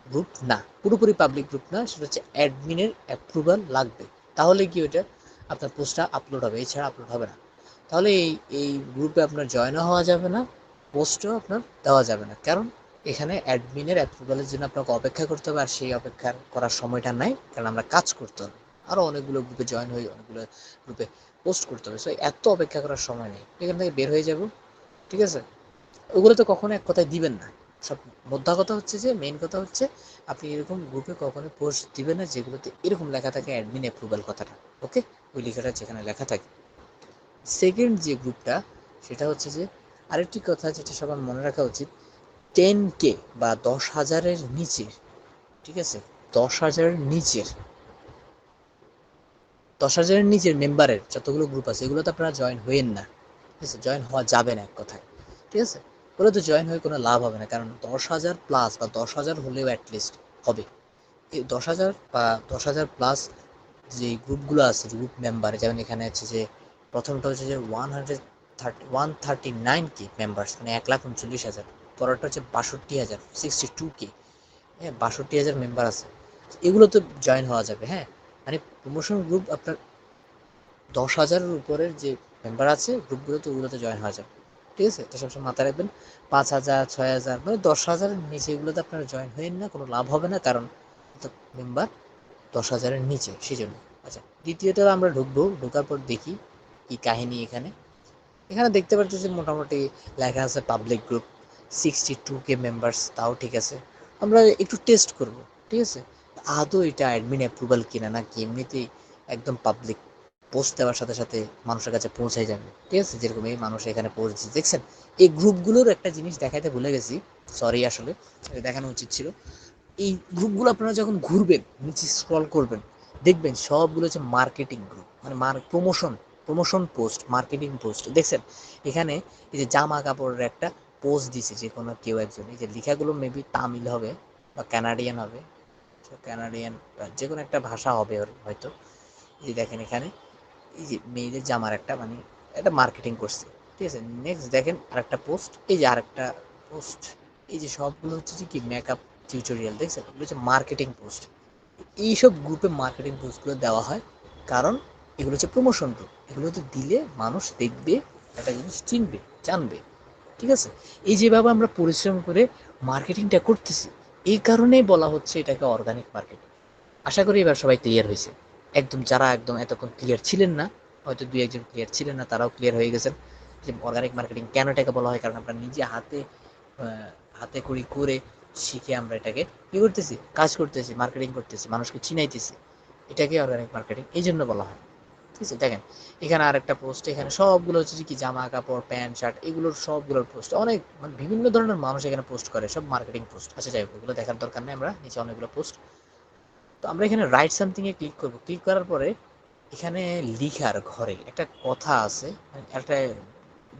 গ্রুপ না, পুরোপুরি পাবলিক গ্রুপ না, সেটা হচ্ছে অ্যাডমিনের অ্যাপ্রুভাল লাগবে, তাহলে কি ওইটা আপনার পোস্টটা আপলোড হবে, এছাড়া আপলোড হবে না। তাহলে এই এই গ্রুপে আপনার জয়েনও হওয়া যাবে না, পোস্টও আপনার দেওয়া যাবে না, কারণ এখানে অ্যাডমিনের অ্যাপ্রুভালের জন্য আপনাকে অপেক্ষা করতে হবে, আর সেই অপেক্ষা করার সময়টা নাই, কারণ আমরা কাজ করতে হবে, আরও অনেকগুলো গ্রুপে জয়েন হয়ে অনেকগুলো গ্রুপে পোস্ট করতে হবে। সো এত অপেক্ষা করার সময় নেই, এখান থেকে বের হয়ে যাব, ঠিক আছে। ওগুলো তো কখনো এক কথায় দিবেন না। সব মোদ্দা কথা হচ্ছে যে, মেইন কথা হচ্ছে, আপনি এরকম গ্রুপে কখনো পোস্ট দিবেন না যেগুলোতে এরকম লেখা থাকে অ্যাডমিন অ্যাপ্রুভাল কথাটা। ওকে, ওই লেখাটা যেখানে লেখা থাকে। সেকেন্ড যে গ্রুপটা, সেটা হচ্ছে যে, আরেকটি কথা যেটা সবার মনে রাখা উচিত, 10K বা 10,000-এর নিচের, ঠিক আছে, 10,000-এর নিচের, 10,000-এর নিচের মেম্বারের যতগুলো গ্রুপ আছে, এগুলোতে আপনারা জয়েন হইেন না, ঠিক আছে, জয়েন হওয়া যাবে না এক কথায়, ঠিক আছে। ওগুলো তো জয়েন হয়ে কোনো লাভ হবে না, কারণ 10,000 প্লাস বা 10,000 হলেও অ্যাটলিস্ট হবে। এই 10,000 বা 10,000 প্লাস যে গ্রুপগুলো আছে, গ্রুপ মেম্বার, যেমন এখানে আছে যে প্রথমটা হচ্ছে যে 139K মেম্বার্স, মানে 1,39,000। পরেরটা হচ্ছে 62,000, 62K, হ্যাঁ, 62,000 মেম্বার আছে। এগুলো তো জয়েন হওয়া যাবে, হ্যাঁ, মানে প্রমোশন গ্রুপ আপনার 10,000-এর উপরের যে মেম্বার আছে গ্রুপগুলোতে, ওগুলোতে জয়েন হওয়া যাবে, ঠিক আছে। এটা সবসময় মাথায় রাখবেন। 5,000, 6,000, মানে 10,000-এর নিচে এগুলোতে আপনারা জয়েন হইেন না, কোনো লাভ হবে না, কারণ মেম্বার 10,000-এর নিচে, সেই জন্য। আচ্ছা, দ্বিতীয়ত আমরা ঢুকবো, ঢোকার পর দেখি কি কাহিনী এখানে। এখানে দেখতে পাচ্ছি মোটামুটি লেখা আছে পাবলিক গ্রুপ 62K মেম্বার্স, তাও ঠিক আছে। আমরা একটু টেস্ট করব, ঠিক আছে, আদৌ এটা অ্যাডমিন অ্যাপ্রুভাল কিনা, নাকি এমনিতেই একদম পাবলিক পোস্ট দেওয়ার সাথে সাথে মানুষের কাছে পৌঁছাই যাবে। ঠিক আছে, যেরকম এই মানুষ এখানে পৌঁছেছে দেখছেন। এই গ্রুপগুলোর একটা জিনিস দেখাতে ভুলে গেছি, সরি, আসলে এটা দেখানো উচিত ছিল। এই গ্রুপগুলো আপনারা যখন ঘুরবেন, নিচে স্ক্রল করবেন, দেখবেন সবগুলো হচ্ছে মার্কেটিং গ্রুপ, মানে promotion promotion post, marketing post দেখছেন। এখানে এই যে জামা কাপড়ের একটা পোস্ট দিছে যে কোনো কেউ একজন, এই যে লেখাগুলো মেবি তামিল হবে বা কানাডিয়ান হবে, কানাডিয়ান যে কোনো একটা ভাষা হবে ওর হয়তো। এই দেখেন এখানে এই যে মেয়েদের জামার একটা মানে একটা মার্কেটিং করছে, ঠিক আছে। নেক্সট দেখেন আরেকটা পোস্ট, এই যে আরেকটা পোস্ট, এই যে সবগুলো হচ্ছে যে কি মেকআপ টিউটোরিয়াল দেখছেন, এগুলো হচ্ছে মার্কেটিং পোস্ট। এইসব গ্রুপে মার্কেটিং পোস্টগুলো দেওয়া হয়, কারণ এগুলো হচ্ছে প্রমোশন গ্রুপ, এগুলোতে দিলে মানুষ দেখবে, একটা জিনিস চিনবে, জানবে, ঠিক আছে। এই যেভাবে আমরা পরিশ্রম করে মার্কেটিংটা করতেছি, এই কারণেই বলা হচ্ছে এটাকে অর্গানিক মার্কেটিং। আশা করি এবার সবাই ক্লিয়ার হয়েছে। একদম যারা একদম এতক্ষণ ক্লিয়ার ছিলেন না, হয়তো দুই একজন ক্লিয়ার ছিলেন না, তারাও ক্লিয়ার হয়ে গেছেন যে অর্গানিক মার্কেটিং কেন এটাকে বলা হয়। কারণ আমরা নিজে হাতে হাতে করি করে শিখে আমরা এটাকে কি করতেছি, কাজ করতেছি, মার্কেটিং করতেছি, মানুষকে চিনাইতেছি, এটাকে অর্গানিক মার্কেটিং এই জন্য বলা হয়। ঠিক আছে, দেখেন এখানে আরেকটা পোস্ট, এখানে সবগুলো হচ্ছে কি জামা কাপড় প্যান্ট শার্ট এগুলোর সবগুলোর পোস্ট, অনেক মানে বিভিন্ন ধরনের মানুষ এখানে পোস্ট করে, সব মার্কেটিং পোস্ট। আচ্ছা যাই হোক, এগুলো দেখার দরকার নেই, আমরা নিচে অনেকগুলো পোস্ট। তো আমরা এখানে রাইট সামথিং এ ক্লিক করব, ক্লিক করার পরে এখানে লিখার ঘরে একটা কথা আছে, একটা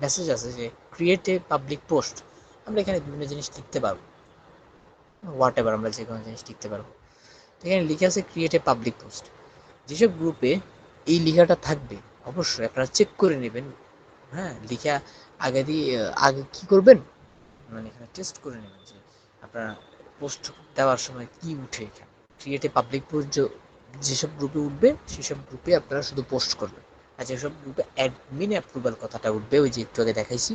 মেসেজ আছে যে ক্রিয়েট এ পাবলিক পোস্ট। আমরা এখানে বিভিন্ন জিনিস লিখতে পারবো, হোয়াট এভার, আমরা যে কোনো জিনিস লিখতে পারবো। তো এখানে লিখে আছে ক্রিয়েট এ পাবলিক পোস্ট। যেসব গ্রুপে এই লেখাটা থাকবে অবশ্যই আপনারা চেক করে নেবেন। হ্যাঁ, লিখা আগে দিয়ে আগে কি করবেন, মানে এখানে টেস্ট করে নেবেন যে আপনারা পোস্ট দেওয়ার সময় কি উঠে। এখানে ক্রিয়েট এ পাবলিক পোস্ট যেসব গ্রুপে উঠবে সেসব গ্রুপে আপনারা শুধু পোস্ট করবেন, আর যেসব গ্রুপে অ্যাডমিন অ্যাপ্রুভাল কথাটা উঠবে, ওই যে একটু আগে দেখাইছি,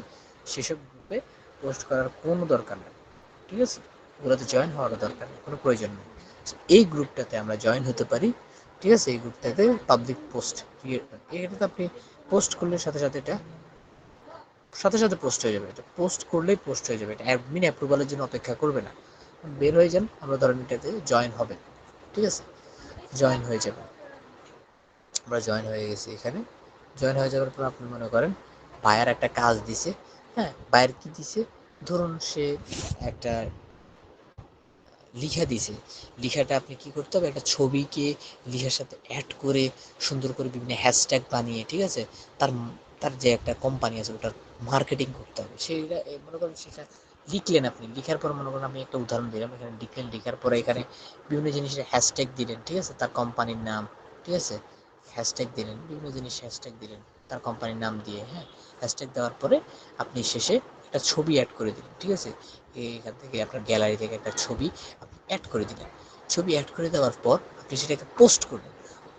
সেসব গ্রুপে পোস্ট করার কোনো দরকার নেই। ঠিক আছে, ওগুলোতে জয়েন হওয়ার দরকার নেই, কোনো প্রয়োজন নেই। এই গ্রুপটাতে আমরা জয়েন হতে পারি। ঠিক আছে, এই গ্রুপটাতে পাবলিক পোস্ট ক্রিয়েট, এটাতে আপনি পোস্ট করলে সাথে সাথে এটা সাথে সাথে পোস্ট হয়ে যাবে, এটা পোস্ট করলেই পোস্ট হয়ে যাবে, এটা অ্যাডমিন অ্যাপ্রুভালের জন্য অপেক্ষা করবে না। বের হয়ে যান, আমরা ধরেন এটাতে জয়েন হবে, ঠিক আছে, জয়েন হয়ে যাবে। আমরা জয়েন হয়ে গেছি এখানে। জয়েন হয়ে যাওয়ার পর আপনি মনে করেন বায়ার একটা কাজ দিছে। হ্যাঁ, বায়ার কি দিছে, ধরুন সে একটা লিখা দিছে, লিখাটা আপনি কি করতে হবে, একটা ছবিকে লিখার সাথে অ্যাড করে সুন্দর করে বিভিন্ন হ্যাশট্যাগ বানিয়ে, ঠিক আছে, তার তার যে একটা কোম্পানি আছে ওটার মার্কেটিং করতে হবে। সেইটা মনে করেন সেটা লিখলেন, আপনি লিখার পর মনে করেন আমি একটা উদাহরণ দিলাম, এখানে লিখলেন, লিখার পরে এখানে বিভিন্ন জিনিসের হ্যাশট্যাগ দিলেন, ঠিক আছে, তার কোম্পানির নাম, ঠিক আছে, হ্যাশট্যাগ দিলেন, বিভিন্ন জিনিস হ্যাশট্যাগ দিলেন তার কোম্পানির নাম দিয়ে। হ্যাঁ, হ্যাশট্যাগ দেওয়ার পরে আপনি শেষে একটা ছবি অ্যাড করে দিলেন, ঠিক আছে, এখান থেকে আপনার গ্যালারি থেকে একটা ছবি আপনি অ্যাড করে দিলেন। ছবি অ্যাড করে দেওয়ার পর আপনি সেটাকে পোস্ট করবেন।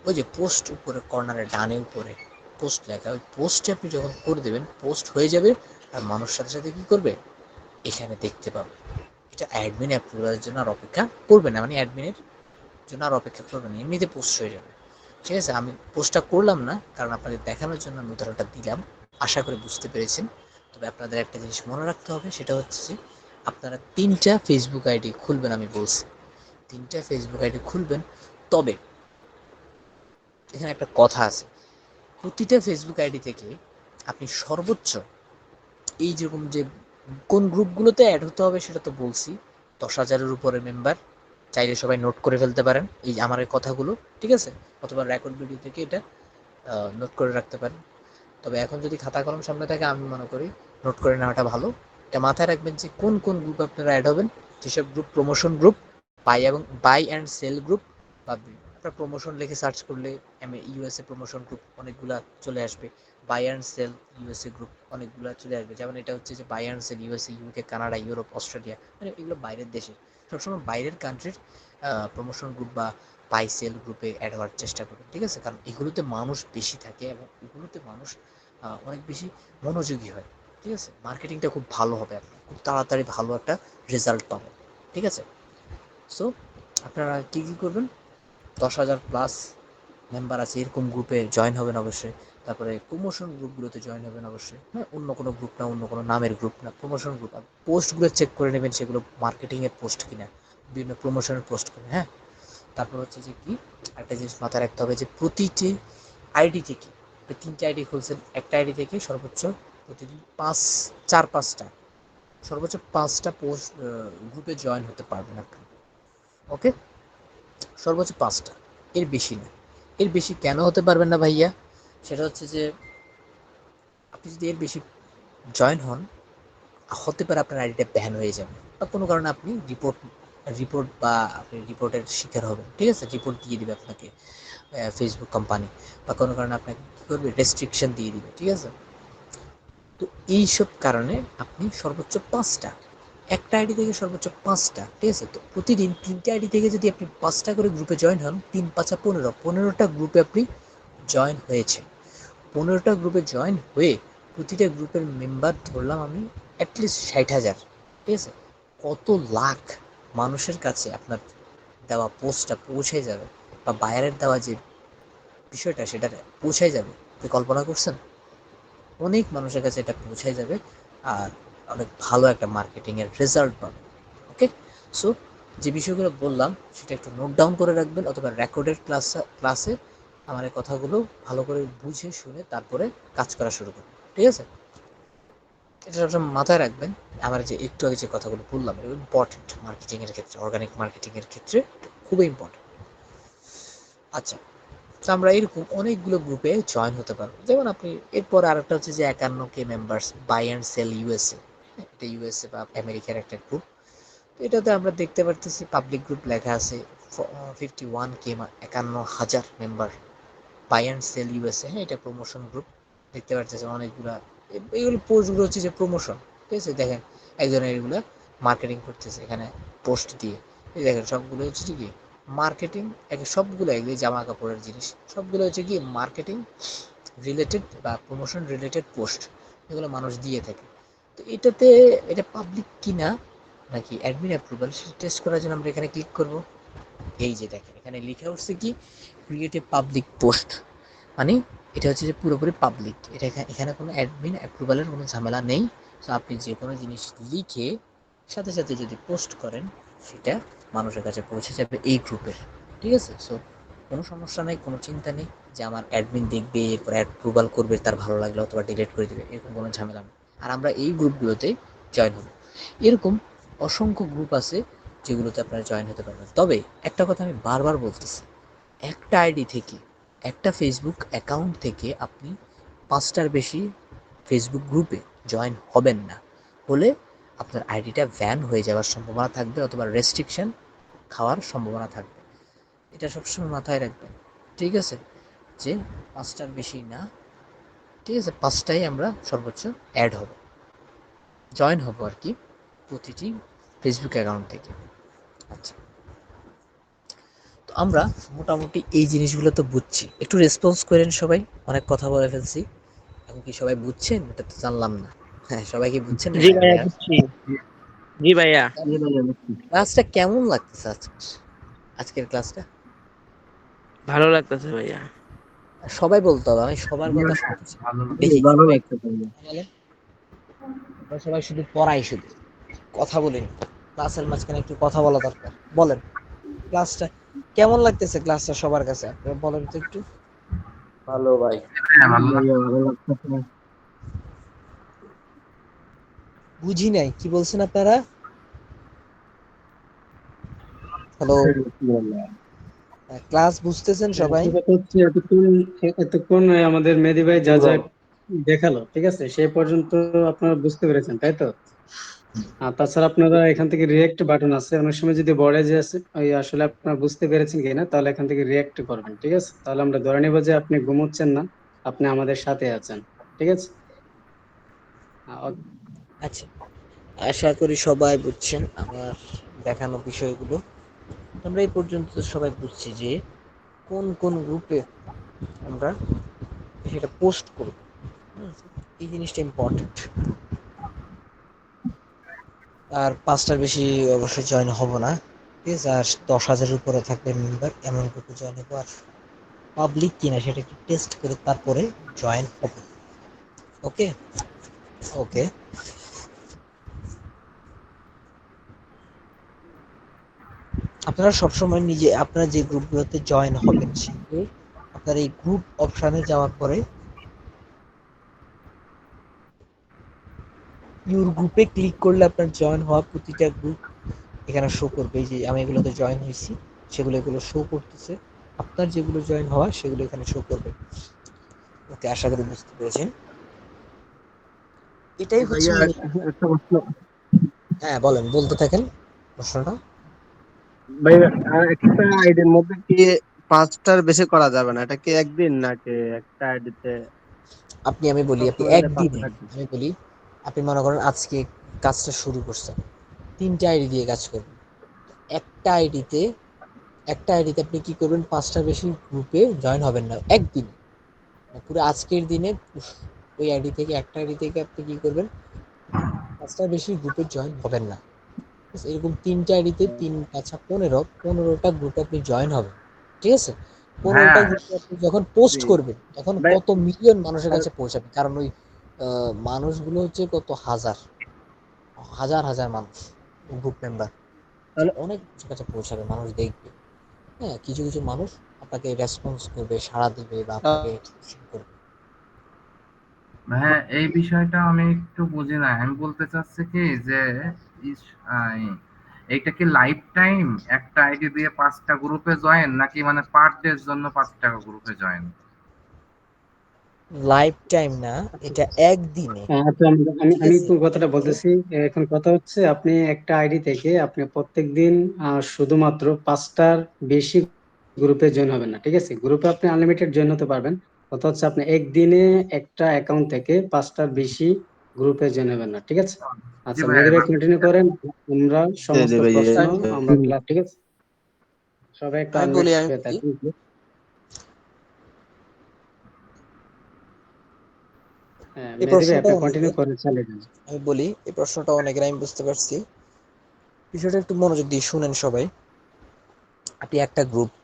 ওই যে পোস্ট উপরে কর্নারে ডানে উপরে পোস্ট লেখা, ওই পোস্টে আপনি যখন করে দেবেন পোস্ট হয়ে যাবে, আর মানুষ সাথে সাথে কি করবে, এখানে দেখতে পাবে। এটা অ্যাডমিন অ্যাপ্রুভালের জন্য আর অপেক্ষা করবে না, মানে অ্যাডমিনের জন্য আর অপেক্ষা করবে না, এমনিতে পোস্ট হয়ে যাবে। ঠিক আছে, আমি পোস্টটা করলাম না, কারণ আপনাদের দেখানোর জন্য আমি উদাহরণটা দিলাম, আশা করি বুঝতে পেরেছেন। তবে আপনাদের একটা জিনিস মনে রাখতে হবে, সেটা হচ্ছে যে আপনারা 3টা ফেসবুক আইডি খুলবেন, আমি বলছি 3টা ফেসবুক আইডি খুলবেন। তবে এখানে একটা কথা আছে, প্রতিটা ফেসবুক আইডি থেকে আপনি সর্বোচ্চ এই যেরকম যে কোন গ্রুপগুলোতে অ্যাড হতে হবে সেটা তো বলছি, 10,000-এর উপরে মেম্বার, চাইলে সবাই নোট করে ফেলতে পারেন এই আমার এই কথাগুলো, ঠিক আছে, অথবা রেকর্ড ভিডিও থেকে এটা নোট করে রাখতে পারেন। তবে এখন যদি খাতা কলম সামনে থাকে আমি মনে করি নোট করে নেওয়াটা ভালো। এটা মাথায় রাখবেন যে কোন কোন গ্রুপ আপনারা অ্যাড হবেন, যেসব group promotion group, buy and sell group, বা আপনার প্রমোশন লিখে সার্চ করলে ইউএসএ প্রমোশন গ্রুপ অনেকগুলা চলে আসবে, buy and sell USA group অনেকগুলো চলে আসবে। যেমন এটা হচ্ছে যে buy and sell USA, UK, Canada, Europe, Australia, মানে এগুলো বাইরের দেশের। সবসময় বাইরের কান্ট্রির প্রমোশন গ্রুপ বা বাই সেল গ্রুপে অ্যাড হওয়ার চেষ্টা করবেন, ঠিক আছে, কারণ এগুলোতে মানুষ বেশি থাকে এবং এগুলোতে মানুষ অনেক বেশি মনোযোগী হয়। ঠিক আছে, মার্কেটিংটা খুব ভালো হবে, আপনার খুব তাড়াতাড়ি ভালো একটা রেজাল্ট পাবেন। ঠিক আছে, সো আপনারা কী কী করবেন, 10,000 প্লাস মেম্বার আছে এরকম গ্রুপে জয়েন হবেন অবশ্যই। তারপরে প্রমোশন গ্রুপগুলোতে জয়েন হবেন অবশ্যই। হ্যাঁ, অন্য কোনো গ্রুপ না, অন্য কোনো নামের গ্রুপ না, প্রমোশন গ্রুপ। আর পোস্টগুলো চেক করে নেবেন সেগুলো মার্কেটিংয়ের পোস্ট কিনা, বিভিন্ন প্রমোশনের পোস্ট কিনা। হ্যাঁ, তারপর হচ্ছে যে কি, একটা জিনিস মাথায় রাখতে হবে যে প্রতিটি আইডি থেকে, 3টে আইডি খুলছেন, একটা আইডি থেকে সর্বোচ্চ প্রতিদিন 4-5টা, সর্বোচ্চ 5টা পোস্ট গ্রুপে জয়েন হতে পারবেন আপনি। ওকে, সর্বোচ্চ 5টা, এর বেশি না। এর বেশি কেন হতে পারবেন না ভাইয়া? সেটা হচ্ছে যে আপনি যদি এর বেশি জয়েন হন, হতে পারে আপনার আইডিটা ব্যান হয়ে যাবে, বা কোনো কারণে আপনি রিপোর্ট রিপোর্ট বা আপনি রিপোর্টের শিকার হবেন। ঠিক আছে, রিপোর্ট দিয়ে দিবে আপনাকে ফেসবুক কোম্পানি, বা কোনো কারণে আপনাকে কী করবে, রেস্ট্রিকশন দিয়ে দিবে। ঠিক আছে, তো এইসব কারণে আপনি সর্বোচ্চ 5টা, একটা আইডি থেকে সর্বোচ্চ 5টা। ঠিক আছে, তো প্রতিদিন 3টে আইডি থেকে যদি আপনি 5টা করে গ্রুপে জয়েন হন, 3 5 15টা গ্রুপে আপনি জয়েন হয়েছে। 15টা গ্রুপে জয়েন হয়ে প্রতিটা গ্রুপের মেম্বার ধরলাম আমি অ্যাটলিস্ট 60,000। ঠিক আছে, কত লাখ মানুষের কাছে আপনার দেওয়া পোস্টটা পৌঁছে যাবে, বা বায়ারের দেওয়া যে বিষয়টা সেটা পৌঁছে যাবে, আপনি কল্পনা করছেন? অনেক মানুষের কাছে এটা পৌঁছে যাবে, আর অনেক ভালো একটা মার্কেটিংয়ের রেজাল্ট পাবে। ওকে, সো যে বিষয়গুলো বললাম সেটা একটু নোট ডাউন করে রাখবেন, অথবা রেকর্ডেড ক্লাসে আমার এই কথাগুলো ভালো করে বুঝে শুনে তারপরে কাজ করা শুরু করুন। ঠিক আছে, এটা সবসময় মাথায় রাখবেন। আমার যে একটু আগে যে কথাগুলো বললাম এগুলো ইম্পর্টেন্ট মার্কেটিংয়ের ক্ষেত্রে, অর্গানিক মার্কেটিংয়ের ক্ষেত্রে খুবই ইম্পর্টেন্ট। আচ্ছা, তো আমরা এরকম অনেকগুলো গ্রুপে জয়েন হতে পারবো। যেমন আপনি এরপর আরেকটা হচ্ছে যে 51K members, buy and sell USA. এটা ইউএসএ বা আমেরিকার একটা গ্রুপ। তো এটাতে আমরা দেখতে পারতেছি পাবলিক গ্রুপ লেখা আছে 51K, 51,000 member, buy and sell USA. হ্যাঁ, এটা প্রমোশন গ্রুপ। দেখতে পারতেছেন অনেকগুলা এইগুলো পোস্টগুলো হচ্ছে যে প্রমোশন। ঠিক আছে, দেখেন একজনের এগুলো মার্কেটিং করতেছে এখানে পোস্ট দিয়ে। এই দেখেন সবগুলো হচ্ছে কি মার্কেটিং, সবগুলো একই জামা কাপড়ের জিনিস, সবগুলো হচ্ছে কি মার্কেটিং রিলেটেড বা প্রমোশন রিলেটেড পোস্ট, এগুলো মানুষ দিয়ে থাকে। তো এটাতে এটা পাবলিক কিনা নাকি অ্যাডমিন অ্যাপ্রুভাল সেটা টেস্ট করার জন্য আমরা এখানে ক্লিক করব। এই যে দেখেন এখানে লিখে উঠছে কি ক্রিয়েট এ পাবলিক পোস্ট, মানে এটা হচ্ছে যে পুরোপুরি পাবলিক। এটা এখানে কোনো অ্যাডমিন অ্যাপ্রুভালের কোনো ঝামেলা নেই। তো আপনি যে কোনো জিনিস লিখে সাথে সাথে যদি পোস্ট করেন, সেটা মানুষের কাছে পৌঁছে যাবে এই গ্রুপের। ঠিক আছে, সো কোনো সমস্যা নেই, কোনো চিন্তা নেই যে আমার অ্যাডমিন দেখবে এরপর অ্যাপ্রুভাল করবে, তার ভালো লাগলে অথবা ডিলিট করে দেবে, এরকম কোনো ঝামেলা নেই। আর আমরা এই গ্রুপগুলোতে জয়েন হব। এরকম অসংখ্য গ্রুপ আছে যেগুলোতে আপনারা জয়েন হতে পারবেন। তবে একটা কথা আমি বারবার বলতেছি, একটা আইডি থেকে, একটা ফেসবুক অ্যাকাউন্ট থেকে আপনি 5টার বেশি ফেসবুক গ্রুপে জয়েন হবেন না। হলে আপনার আইডিটা ব্যান হয়ে যাওয়ার সম্ভাবনা থাকবে, অথবা রেস্ট্রিকশন খাওয়ার সম্ভাবনা থাকবে। এটা সবসময় মাথায় রাখবেন। ঠিক আছে, যে 5টার বেশি না। ঠিক আছে, 5টাই আমরা সর্বোচ্চ অ্যাড হব, জয়েন হব আর কি, প্রতিটি ফেসবুক অ্যাকাউন্ট থেকে। আচ্ছা, তো আমরা মোটামুটি এই জিনিসগুলো তো বুঝছি, একটু রেসপন্স করেন সবাই। অনেক কথা বলে ফেলছি, এখন কি সবাই বুঝছেন? এটা তো জানলাম না। হ্যাঁ, সবাই কি বুঝছেন জি নাকি আমি ভাইয়া বুঝছি। জি ভাইয়া। ক্লাসটা কেমন লাগতেছে আজকের ক্লাসটা? ভালো লাগতেছে ভাইয়া। সবাই বলতে হবে, আমি সবার কথা শুনতে চাই। দেখি সবাই একটু কথা বলেন। আমরা সবাই শুধু পড়াই, শুধু কথা বলিনি। ক্লাসের মাঝখানে একটু কথা বলা দরকার। বলেন ক্লাসটা কেমন লাগতেছে, ক্লাসটা সবার কাছে আপনারা বলেন তো একটু। ভালো ভাই। বুঝি নাই কি বলছেন আপনারা। হ্যালো, ক্লাস বুঝতেছেন সবাই? আসল কথা হচ্ছে এতক্ষণ আমাদের মেহেদী ভাই যা যা দেখালো, ঠিক আছে, সেই পর্যন্ত আপনারা বুঝতে পেরেছেন, তাই তো? আর তাছাড়া আপনারা এখান থেকে রিয়েক্ট বাটন আছে, অনেক সময় যদি বলে যে আছে ওই আসলে আপনারা বুঝতে পেরেছেন কিনা, তাহলে এখান থেকে রিয়েক্ট করবেন, ঠিক আছে? তাহলে আমরা ধরে নিব যে আপনি ঘুমোচ্ছেন না, আপনি আমাদের সাথে আছেন, ঠিক আছে? আচ্ছা, আশা করি সবাই বুঝছেন আমার দেখানো বিষয়গুলো। আমরা এই পর্যন্ত সবাই বুঝছি যে কোন কোন গ্রুপে আমরা সেটা পোস্ট করব। এই জিনিসটা ইম্পর্টেন্ট। আর 5টার বেশি অবশ্যই জয়েন হব না। ঠিক আছে, আর 10,000 উপরে থাকবে মেম্বার এমন গ্রুপে জয়েন হবো। আর পাবলিক কিনা সেটা একটু টেস্ট করে তারপরে জয়েন হবে। ওকে, ওকে। আপনারা সবসময় নিজে আপনারা যে গ্রুপগুলোতে জয়েন হবেন সেগুলো আপনার এই গ্রুপ অপশানে যাওয়ার পরে ইউর গ্রুপে ক্লিক করলে আপনার জয়েন হওয়া প্রতিটা গ্রুপ এখানে শো করবে। এই যে আমি এগুলোতে জয়েন হয়েছি সেগুলো এগুলো শো করতেছে, আপনার যেগুলো জয়েন হওয়া সেগুলো এখানে শো করবে। ওকে, আশা করি বুঝতে পেরেছেন। এটাই হচ্ছে ভাইয়া মূলত। একটা প্রশ্ন। হ্যাঁ বলেন, বলতে থাকেন প্রশ্নটা। ভাইয়া একটা আইডির মধ্যে কি পাঁচটার বেশি করা যাবে না? এটা কি একদিন নাকি একটা আইডিতে আমি বলি, আপনি সবসময় পাঁচটা একদিনে, থাকবে? আমি বলি, আপনি মনে করেন আজকে কাজটা শুরু করছেন, 3টা আইডি দিয়ে কাজ করবেন। একটা আইডিতে একটা আইডিতে আপনি কি করবেন, 5টার বেশি গ্রুপে জয়েন হবেন না একদিন। পুরো আজকের দিনে ওই আইডি থেকে, একটা আইডি থেকে আপনি কি করবেন, 5টার বেশি গ্রুপে জয়েন হবেন না। ঠিক আছে? এরকম 3টা আইডিতে 3 5 15টা গ্রুপে আপনি জয়েন হবেন। ঠিক আছে? 15টা হ্যাঁ গ্রুপে আপনি যখন পোস্ট জি করবেন তখন ভাই। কত মিলিয়ন মানুষের আর কাছে পৌঁছাবে, কারণ ওই মানুষগুলো হচ্ছে কত হাজার হাজার হাজার মানুষ গ্রুপ মেম্বার, তাহলে অনেক মানুষের কাছে পৌঁছাবে, মানুষ দেখবে। হ্যাঁ, কিছু কিছু মানুষ আপনাকে রেসপন্স করবে, সাড়া দিবে বা আপনাকে কোশ্চেন করবে। হ্যাঁ, এই বিষয়টা আমি একটু বুঝি না। আমি বলতে চাচ্ছি কি যে ইস- আহ, এইটা কি লাইফ টাইম একটা আইডি দিয়ে 5টা গ্রুপে জয়েন, নাকি মানে পার ডে এর জন্য 5টা গ্রুপে জয়েন? লাইফ টাইম না, এটা একদিনে। আচ্ছা, আমি আমি ঠিক আমি আছে? একটু কথাটা বলতেছি। এখন কথা হচ্ছে, আপনি একটা আইডি থেকে আপনি প্রত্যেকদিন শুধুমাত্র 5টার বেশি গ্রুপে জয়েন হবেন না, ঠিক আছে? গ্রুপে আপনি আনলিমিটেড জয়েন হতে পারবেন। কথা হচ্ছে আপনি একদিনে একটা অ্যাকাউন্ট থেকে 5টার বেশি গ্রুপে জয়েন হবেন না, ঠিক আছে? জি আচ্ছা, ভাই, মেহেদি ভাই এবার কন্টিনিউ করেন। আমরা জি সমস্ত জি ভাই, প্রশ্ন আমরা আমি ক্লাস, ঠিক আছে? সবাই একটু আমি আনমিউট বলি আমি হয়ে বলি থাকুন। হ্যাঁ, এই মেহেদি ভাই প্রশ্নটা আপনি কন্টিনিউ অনেকের, করে চালিয়ে যান। আমি বলি এই প্রশ্নটা অনেকের, আমি বুঝতে পারছি। বিষয়টা একটু মনোযোগ দিয়ে শুনেন সবাই। আপনি একটা গ্রুপ,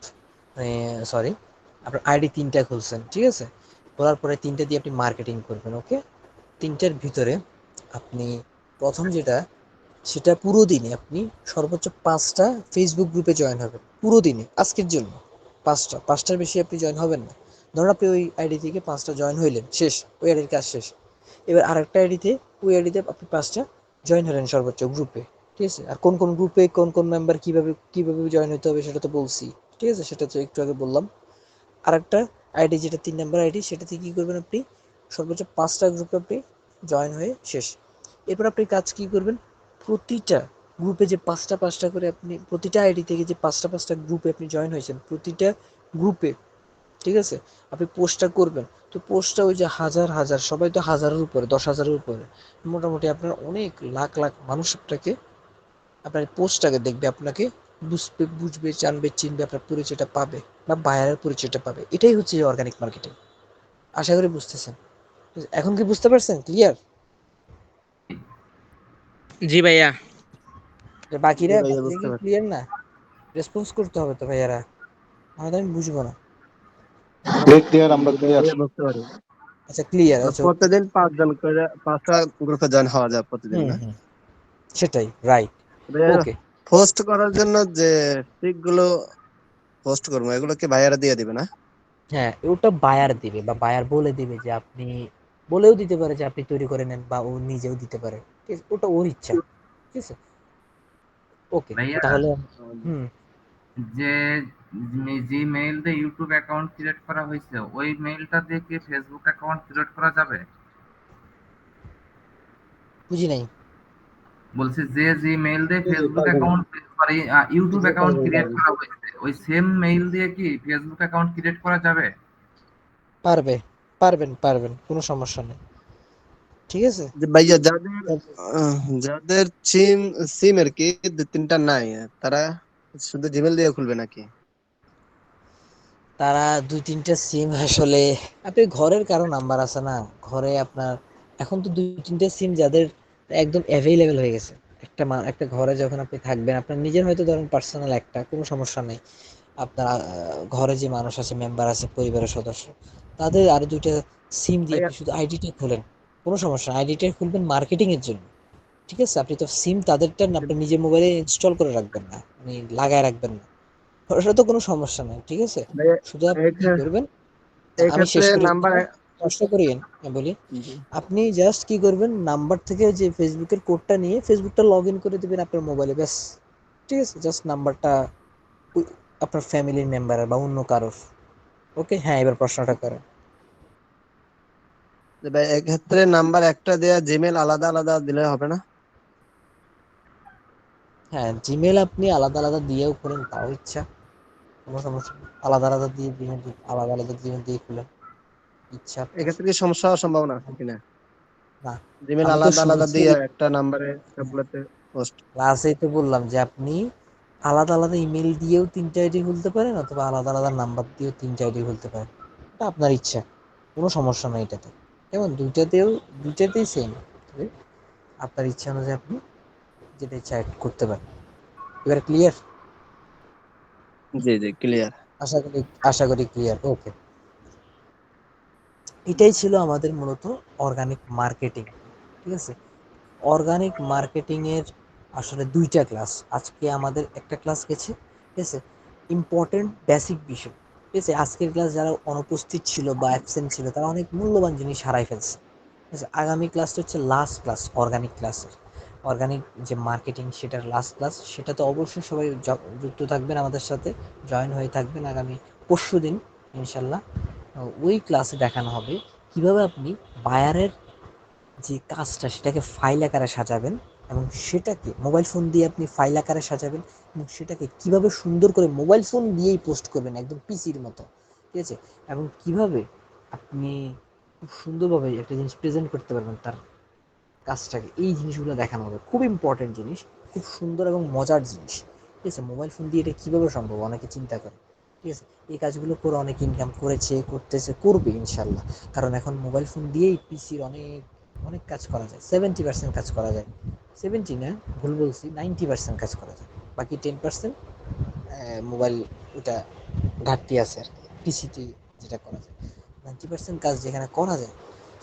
মানে সরি, আপনার আইডি 3টা খুলছেন, ঠিক আছে? খোলার পরে 3টে দিয়ে আপনি মার্কেটিং করবেন। ওকে, 3টার ভিতরে আপনি প্রথম যেটা, সেটা পুরো দিনে আপনি সর্বোচ্চ 5টা ফেসবুক গ্রুপে জয়েন হবেন পুরো দিনে, আজকের জন্য 5টার বেশি আপনি জয়েন হবেন না। ধরুন আপনি ওই আইডি থেকে 5টা জয়েন হইলেন, শেষ, ওই আইডির কাজ শেষ। এবার আরেকটা আইডিতে, ওই আইডিতে আপনি 5টা জয়েন হলেন সর্বোচ্চ গ্রুপে। ঠিক আছে? আর কোন কোন গ্রুপে কোন কোন মেম্বার কিভাবে কিভাবে জয়েন হতে হবে সেটা তো বলছি। ঠিক আছে? সেটা তো একটু আগে বললাম। আরেকটা আইডি, যেটা 3 নাম্বার আইডি, সেটাতে কি করবেন আপনি, সর্বোচ্চ 5টা গ্রুপে আপনি জয়েন হয়ে শেষ। এরপর আপনি কাজ কি করবেন, প্রতিটা গ্রুপে যে 5টা করে আপনি, প্রতিটা আইডি থেকে যে 5টা গ্রুপে আপনি জয়েন হয়েছেন, প্রতিটা গ্রুপে, ঠিক আছে, আপনি পোস্টটা করবেন। তো পোস্টটা ওই যে হাজার হাজার, সবাই তো হাজারের উপরে, 10,000-এর উপরে, মোটামুটি আপনার অনেক লাখ লাখ মানুষ আপনাকে, আপনার পোস্টটাকে দেখবে, আপনাকে বুঝবে, জানবে, চিনবে, আপনার পরিচয়টা পাবে বা বায়ারের পরিচয়টা পাবে। এটাই হচ্ছে অর্গানিক মার্কেটিং। আশা করি বুঝতেছেন। এখন কি বুঝতে পারছেন? ক্লিয়ার? জি ভাইয়া। জি বাকিরা ভাইয়া বাকিরা বুঝতে কি পারছি। ক্লিয়ার না? রেসপন্স করতে হবে তো ভাইয়ারা, নাহলে আমি বুঝবো না। ক্লিয়ার, আমরা জি ক্লিয়ার। ভাইয়া বুঝতে পারি। আচ্ছা, ক্লিয়ার আছে, ওকে। প্রতিদিন 5 জন করে 5টা গ্রুপে জয়েন হওয়া যায় প্রতিদিন, হুম না? হুম, সেটাই, রাইট। ভাইয়া ওকে। পোস্ট করার জন্য যে পিক গুলো পোস্ট করবো, এগুলো কি ভাইয়ারা দিয়ে দিবে না? হ্যাঁ, ওটা বায়ার দিবে বা বায়ার বলে দিবে যে আপনি, বলেও দিতে পারে যে আপনি তৈরি করে নেন, বা ও নিজেও দিতে পারে। ঠিক আছে? ওটা ওর ইচ্ছা। ঠিক আছে? ওকে, ভাইয়া, তাহলে হুম, যে যে মেইল দিয়ে ইউটিউব অ্যাকাউন্ট ক্রিয়েট করা হয়েছে, ওই মেইলটা দিয়ে কি ফেসবুক অ্যাকাউন্ট ক্রিয়েট করা যাবে? বুঝি নাই। বলছি যে যে মেইল দিয়ে জি জি, ফেসবুক পারবেন। অ্যাকাউন্ট, সরি, জি ইউটিউব জি, অ্যাকাউন্ট পারবেন ক্রিয়েট পারবেন। করা হয়েছে, ওই সেম মেইল দিয়ে কি ফেসবুক অ্যাকাউন্ট ক্রিয়েট করা যাবে? পারবে, পারবেন, কোনো সমস্যা নেই। ঠিক আছে? যে ভাইয়া যাদের সিম সিম আর কি 2-3টা নাই, তারা শুধু জিমেল দিয়ে খুলবে নাকি? তারা 2-3টা সিম আসলে, আপনি ঘরের কারো নাম্বার আছে না, ঘরে আপনার, এখন তো 2-3টা সিম যাদের একদম অ্যাভেইলেবল হয়ে গেছে। একটা ঘরে যখন আপনি থাকবেন, আপনার নিজের হয়তো ধরেন পার্সোনাল একটা, কোনো সমস্যা নেই। আপনার ঘরে যে মানুষ আছে, মেম্বার আছে, পরিবারের সদস্য, তাদের আরো 2টা সিম দিয়ে ভাইয়া আপনি শুধু আইডিটা খোলেন। কোনো সমস্যা না, আইডিটা খুলবেন মার্কেটিং এর জন্য। ঠিক আছে, আপনি তো সিম তাদেরটা আপনি নিজের মোবাইলে ইনস্টল করে রাখবেন না, আপনি লাগায় রাখবেন না, ওটা তো কোনো সমস্যা নাই। ঠিক আছে, ভাইয়া শুধু আপনি কি করবেন, এই আমি ক্ষেত্রে শেষ করে নাম্বার। কষ্ট করিয়েন, আমি বলি। আপনি জাস্ট কি করবেন, নাম্বার থেকে যে ফেসবুকের কোডটা নিয়ে ফেসবুকটা লগ ইন করে দিবেন আপনার মোবাইলে, ব্যাস। ঠিক আছে, জাস্ট নাম্বারটা আপনার ফ্যামিলির মেম্বারের বা অন্য কারোর। ওকে, হ্যাঁ, এবার প্রশ্নটা করেন। ভাই এক্ষেত্রে নাম্বার একটা দেয়া, জিমেল আলাদা আলাদা দিলে হবে না? হ্যাঁ, জিমেল আপনি আলাদা আলাদা দিয়েও করেন, তাও ইচ্ছা, কোনো সমস্যা নেই। আলাদা আলাদা দিয়ে জিমেল, আলাদা আলাদা জিমেল দিয়ে খুলেন, ইচ্ছা আপনার। এক্ষেত্রে কি সমস্যা হওয়ার সম্ভাবনা আছে কিনা? না, জিমেল আমি তো আলাদা আলাদা শুরুতে দিয়ে একটা নাম্বারে সবগুলোতে পোস্ট। ক্লাসেই তো বললাম যে আপনি আলাদা আলাদা ইমেল দিয়েও 3টা আইডি খুলতে পারেন, অথবা আলাদা আলাদা নাম্বার দিয়েও 3টা আইডি খুলতে পারেন, এটা আপনার ইচ্ছা, কোনো সমস্যা নাই এটাতে। যেমন দুইটাতেই সেম, আপনার ইচ্ছা অনুযায়ী আপনি যেটা ইচ্ছা add করতে পারেন। এবার ক্লিয়ার? জি জি, ক্লিয়ার। আশা করি আশা করি ক্লিয়ার। ওকে, এটাই ছিল আমাদের মূলত অর্গানিক মার্কেটিং। ঠিক আছে, অর্গানিক মার্কেটিং এর আসলে 2টা ক্লাস, আজকে আমাদের একটা ক্লাস গেছে। ঠিক আছে, ইম্পর্টেন্ট বেসিক বিষয়। ঠিক আছে, আজকের ক্লাস যারা অনুপস্থিত ছিল বা অ্যাবসেন্ট ছিল তারা অনেক মূল্যবান জিনিস হারাই ফেলছে। ঠিক আছে, আগামী ক্লাসটা হচ্ছে লাস্ট ক্লাস অর্গানিক ক্লাসের, অর্গানিক যে মার্কেটিং সেটার লাস্ট ক্লাস, সেটা তো অবশ্যই সবাই যুক্ত থাকবেন আমাদের সাথে, জয়েন হয়ে থাকবেন আগামী পরশুদিন ইনশাল্লাহ। ওই ক্লাসে দেখানো হবে কিভাবে আপনি বায়ারের যে কাজটা সেটাকে ফাইল আকারে সাজাবেন, এবং সেটাকে মোবাইল ফোন দিয়ে আপনি ফাইল আকারে সাজাবেন, এবং সেটাকে কিভাবে সুন্দর করে মোবাইল ফোন দিয়েই পোস্ট করবেন একদম পিসির মতো। ঠিক আছে, এবং কিভাবে আপনি খুব সুন্দরভাবে একটা জিনিস প্রেজেন্ট করতে পারবেন তার কাজটাকে, এই জিনিসগুলো দেখানো হবে। খুব ইম্পর্টেন্ট জিনিস, খুব সুন্দর এবং মজার জিনিস। ঠিক আছে, মোবাইল ফোন দিয়ে এটা কীভাবে সম্ভব অনেকে চিন্তা করে। ঠিক আছে, এই কাজগুলো করে অনেক ইনকাম করেছে, করতেছে, করবে ইনশাল্লাহ। কারণ এখন মোবাইল ফোন দিয়েই পিসির অনেক অনেক কাজ করা যায়, 70% কাজ করা যায়। 70 না, ভুল বলছি, 90% কাজ করা যায়, বাকি 10% মোবাইল ওটা ঘাটতি আছে আর কি, পিসিতে যেটা করা যায়। 90% কাজ যেখানে করা যায়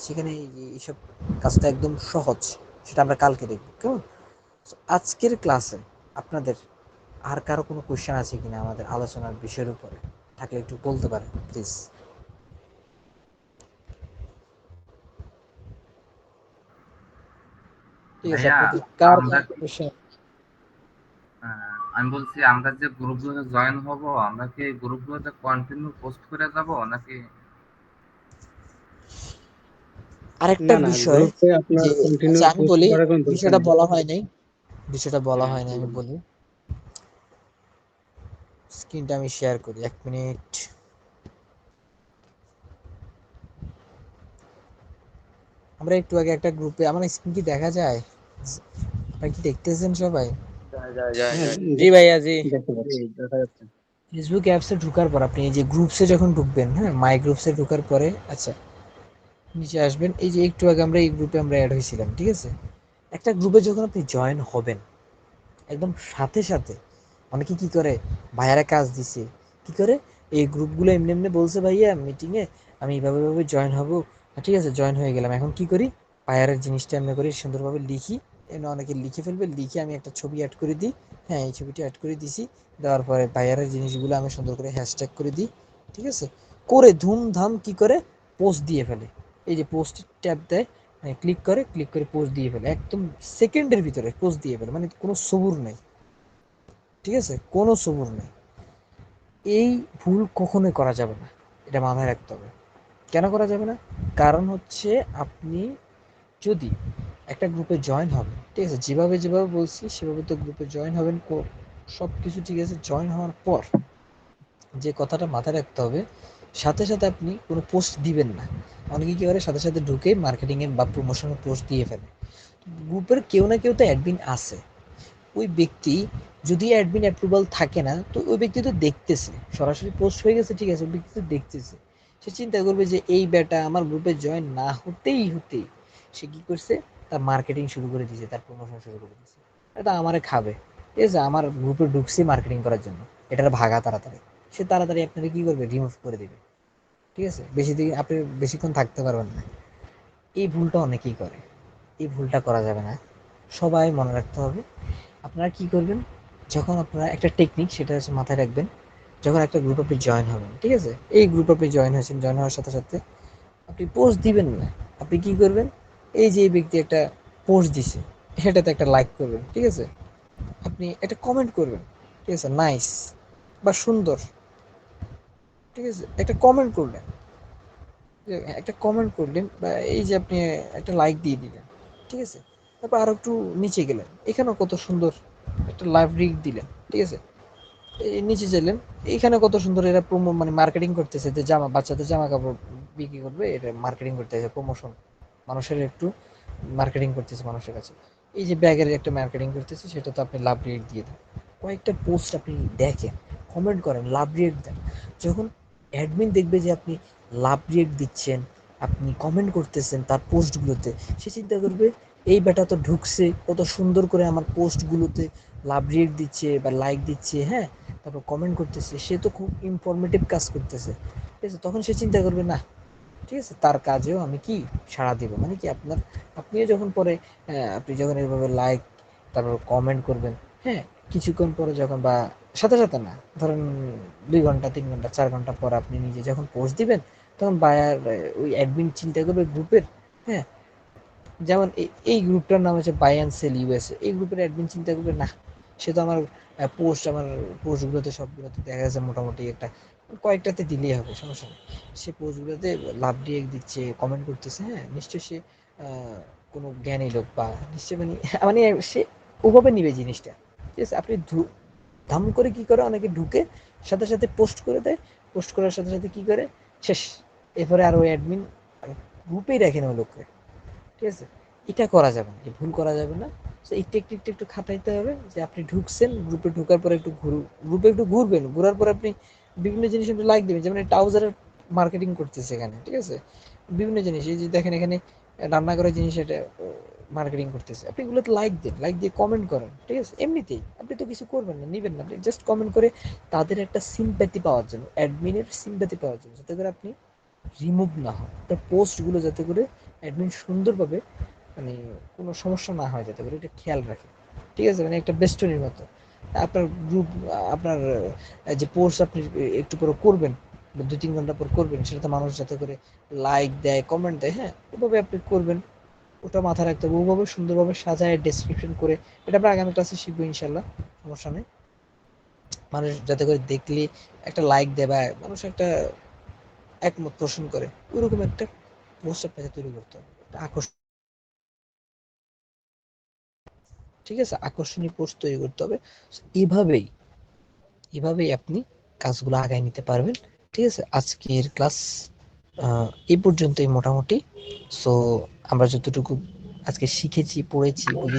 সেখানে এইসব কাজটা একদম সহজ, সেটা আমরা কালকে দেখবো, কেমন? So, আজকের ক্লাসে আপনাদের আর কারো কোনো কোয়েশ্চেন আছে কিনা আমাদের আলোচনার বিষয়ের উপরে, থাকলে একটু বলতে পারেন প্লিজ। ঠিক আছে, ভাইয়া আপনাদের কার আমরা কোয়েশ্চেন? আমি বলছি আমরা যে গ্রুপগুলোতে জয়েন হব, আমরা কি এই গ্রুপগুলোতে কন্টিনিউ পোস্ট করে যাব নাকি? আরেকটা না না, বিষয়, গ্রুপে আপনার যে কন্টিনিউ আচ্ছা আমি পোস্ট বলি, করার কোনো দরকার বিষয়টা নেই। বলা হয় নাই, বিষয়টা বলা হ্যাঁ, হয় নাই, আমি বলি। স্ক্রিনটা আমি শেয়ার করি, 1 মিনিট। আমরা একটু আগে একটা গ্রুপে, আমার স্ক্রিন কি দেখা যায়? আপনারা কি দেখতেছেন সবাই? যায় যায় যায় হ্যাঁ, যায়। জি ভাইয়া, জি। দেখতে জি, পাচ্ছি। দেখা যাচ্ছে। ফেসবুক অ্যাপসে ঢোকার পর আপনি এই যে গ্রুপসে যখন ঢুকবেন, হ্যাঁ, মাই গ্রুপসে ঢোকার পরে, আচ্ছা, নিচে আসবেন, এই যে একটু আগে আমরা এই গ্রুপে আমরা অ্যাড হয়েছিলাম। ঠিক আছে, একটা গ্রুপে যখন আপনি জয়েন হবেন, একদম সাথে সাথে অনেকে কি করে, ভাইয়ারা কাজ দিছে, কি করে, এই গ্রুপগুলো এমনি এমনি বলছে ভাইয়া মিটিংয়ে আমি এইভাবে ভাবে জয়েন হব, ঠিক আছে, জয়েন হয়ে গেলাম। এখন কি করি, ভাইয়ারের জিনিসটা এমনি করে সুন্দরভাবে লিখি, এমনি অনেকে লিখে ফেলবে, লিখে আমি একটা ছবি অ্যাড করে দিই। হ্যাঁ, এই ছবিটা অ্যাড করে দিছি, দেওয়ার পরে ভাইয়ারের জিনিসগুলো আমি সুন্দর করে হ্যাশট্যাগ করে দিই। ঠিক আছে, করে ধুমধাম কি করে পোস্ট দিয়ে ফেলে, এই যে পোস্ট ট্যাব দেয়, ক্লিক করে পোস্ট দিয়ে ফেলে, একদম সেকেন্ডের ভিতরে পোস্ট দিয়ে ফেলে, মানে কোনো সবুর নেই। ঠিক আছে, কোনো সবুর নেই। এই ভুল কখনোই করা যাবে না, এটা মাথায় রাখতে হবে। কেন করা যাবে না? কারণ হচ্ছে আপনি যদি একটা গ্রুপে জয়েন হবেন, ঠিক আছে, যেভাবে যেভাবে বলছি সেভাবে তো গ্রুপে জয়েন হবেন, সব কিছু ঠিক আছে, জয়েন হওয়ার পর যে কথাটা মাথায় রাখতে হবে, সাথে সাথে আপনি কোনো পোস্ট দিবেন না। অনেকে কি করে, সাথে সাথে ঢুকে মার্কেটিংয়ের বা প্রমোশনের পোস্ট দিয়ে ফেলে। গ্রুপের কেউ না কেউ তো অ্যাডমিন আছে, ওই ব্যক্তি, যদি অ্যাডমিন অ্যাপ্রুভাল থাকে না, তো ওই ব্যক্তি তো দেখতেছে, সরাসরি পোস্ট হয়ে গেছে, ঠিক আছে, ওই ব্যক্তি তো দেখতেছে। সে চিন্তা করবে যে এই বেটা আমার গ্রুপে জয়েন না হতেই সে কি করছে, তার মার্কেটিং শুরু করে দিয়েছে, তার প্রমোশন শুরু করে দিয়েছে, এটা আমারে খাবে। ঠিক আছে, আমার গ্রুপে ঢুকছি মার্কেটিং করার জন্য, এটার ভাগা তাড়াতাড়ি। সে তাড়াতাড়ি আপনাকে কি করবে, রিমুভ করে দিবে। ঠিক আছে, বেশি দিন আপনি বেশিক্ষণ থাকতে পারবেন না। এই ভুলটা অনেকেই করে, এই ভুলটা করা যাবে না। সবাই মনে রাখতে হবে, আপনারা কি করবেন, যখন আপনারা একটা টেকনিক সেটা হচ্ছে মাথায় রাখবেন, যখন একটা গ্রুপ আপনি জয়েন হবেন, ঠিক আছে, এই গ্রুপ আপনি জয়েন হয়েছেন, জয়েন হওয়ার সাথে সাথে আপনি পোস্ট দিবেন না, আপনি কি করবেন, এই যে এই ব্যক্তি একটা পোস্ট দিছে সেটাতে একটা লাইক করবেন, ঠিক আছে, আপনি একটা কমেন্ট করবেন, ঠিক আছে, নাইস বা সুন্দর, ঠিক আছে, একটা কমেন্ট করলেন, একটা কমেন্ট করলেন বা এই যে আপনি একটা লাইক দিয়ে দিলেন, ঠিক আছে, তারপর আরো একটু নিচে গেলেন, এখানেও কত সুন্দর একটা লাইভ রিক দিলেন, ঠিক আছে, এই নিচে গেলেন, এখানে কত সুন্দর এরা প্রোমো মানে মার্কেটিং করতেছে, যে জামা বাচ্চাদের জামা কাপড় বিক্রি করবে, এটা মার্কেটিং করতেছে, প্রমোশন, মানুষের একটু মার্কেটিং করতেছে মানুষের কাছে, এই যে ব্যাগের একটা মার্কেটিং করতেছে, সেটা তো আপনি লাভ রেট দিয়ে দেন, কয়েকটা পোস্ট আপনি দেখেন, কমেন্ট করেন, লাভ রেট দেন। যখন অ্যাডমিন দেখবে যে আপনি লাভ রেট দিচ্ছেন, আপনি কমেন্ট করতেছেন তার পোস্টগুলোতে, সে চিন্তা করবে এই বেটা তো ঢুকছে কত সুন্দর করে আমার পোস্টগুলোতে লাভ রেট দিচ্ছে বা লাইক দিচ্ছে, হ্যাঁ, তারপর কমেন্ট করতেছে, সে তো খুব ইনফরমেটিভ কাজ করতেছে, ঠিক আছে, তখন সে চিন্তা করবে না, ঠিক আছে, তার কাজেও আমি কি সাড়া দিব, মানে কি আপনার, আপনিও যখন পরে আপনি যখন এভাবে লাইক তারপর কমেন্ট করবেন, হ্যাঁ, কিছুক্ষণ পরে যখন বা সাথে সাথে না, ধরেন 2 ঘন্টা 3 ঘন্টা 4 ঘন্টা পর আপনি নিজে যখন পোস্ট দিবেন, তখন বায়ার ওই অ্যাডমিন চিন্তা করবে গ্রুপের, হ্যাঁ, যেমন এই গ্রুপটার নাম হচ্ছে বাই অ্যান্ড সেল ইউএসএ, এই গ্রুপের অ্যাডমিন চিন্তা করবে না, সে তো আমার আমার পোস্টগুলোতে সবগুলোতে দেখা যাচ্ছে মোটামুটি একটা কয়েকটাতে দিলেই হবে, সমস্যা নেই, সে পোস্টগুলোতে লাভ রিয়েক্ট দিচ্ছে, কমেন্ট করতেছে, হ্যাঁ, নিশ্চয়ই সে কোনো জ্ঞানী লোক বা নিশ্চয়ই মানে মানে সে ওভাবে নিবে জিনিসটা, ঠিক আছে, আপনি ধাম করে কি করে অনেকে ঢুকে সাথে সাথে পোস্ট করে দেয়, পোস্ট করার সাথে সাথে কি করে শেষ, এরপরে আর ওই অ্যাডমিন গ্রুপেই রাখেন ওই লোককে, ঠিক আছে, এটা করা যাবে না, এই ভুল করা যাবে না। তো এই টেকনিকটা একটু খাটাইতে হবে, যে আপনি ঢুকছেন গ্রুপে, ঢুকার পরে একটু গ্রুপে একটু ঘুরবেন, ঘোরার পর আপনি বিভিন্ন জিনিস একটু লাইক দেবেন, যেমন ট্রাউজারের মার্কেটিং করতেছে এখানে, ঠিক আছে, বিভিন্ন জিনিস, এই যে দেখেন এখানে রান্না করার জিনিস এটা মার্কেটিং করতেছে, আপনি এগুলোতে লাইক দেন, লাইক দিয়ে কমেন্ট করেন, ঠিক আছে, এমনিতেই আপনি তো কিছু করবেন না, নিবেন না, আপনি জাস্ট কমেন্ট করে তাদের একটা সিম্প্যাথি পাওয়ার জন্য, অ্যাডমিনের সিম্প্যাথি পাওয়ার জন্য, যাতে করে আপনি রিমুভ না হয়, আপনার পোস্টগুলো যাতে করে অ্যাডমিন সুন্দরভাবে মানে কোনো সমস্যা না হয়, যাতে করে এটা খেয়াল রাখে, ঠিক আছে, মানে একটা বেস্টনির মতো আপনার গ্রুপ, আপনার যে পোস্ট আপনি একটু পরে করবেন, 2-3 ঘন্টা পর করবেন, সেটাতে মানুষ যাতে করে লাইক দেয়, কমেন্ট দেয়, হ্যাঁ, ওভাবে আপনি করবেন, ওটা মাথায় রাখতে হবে, ওভাবে সুন্দরভাবে সাজায় ডেসক্রিপশন করে, এটা আমরা আগামী ক্লাসে শিখবো ইনশাল্লাহ, সমস্যা নেই, মানুষ যাতে করে দেখলে একটা লাইক দেয় বা মানুষ একটা একমত পোষণ করে, ওইরকম একটা পোস্ট আপনাকে তৈরি করতে হবে, একটা আকর্ষণ, ঠিক আছে, আকর্ষণীয় পোস্ট তৈরি করতে হবে, এভাবেই এভাবেই আপনি কাজগুলো আগায় নিতে পারবেন, ঠিক আছে, আজকের ক্লাস এই পর্যন্তই মোটামুটি। সো আমরা যতটুকু আজকে শিখেছি, পড়েছি, বুঝেছি,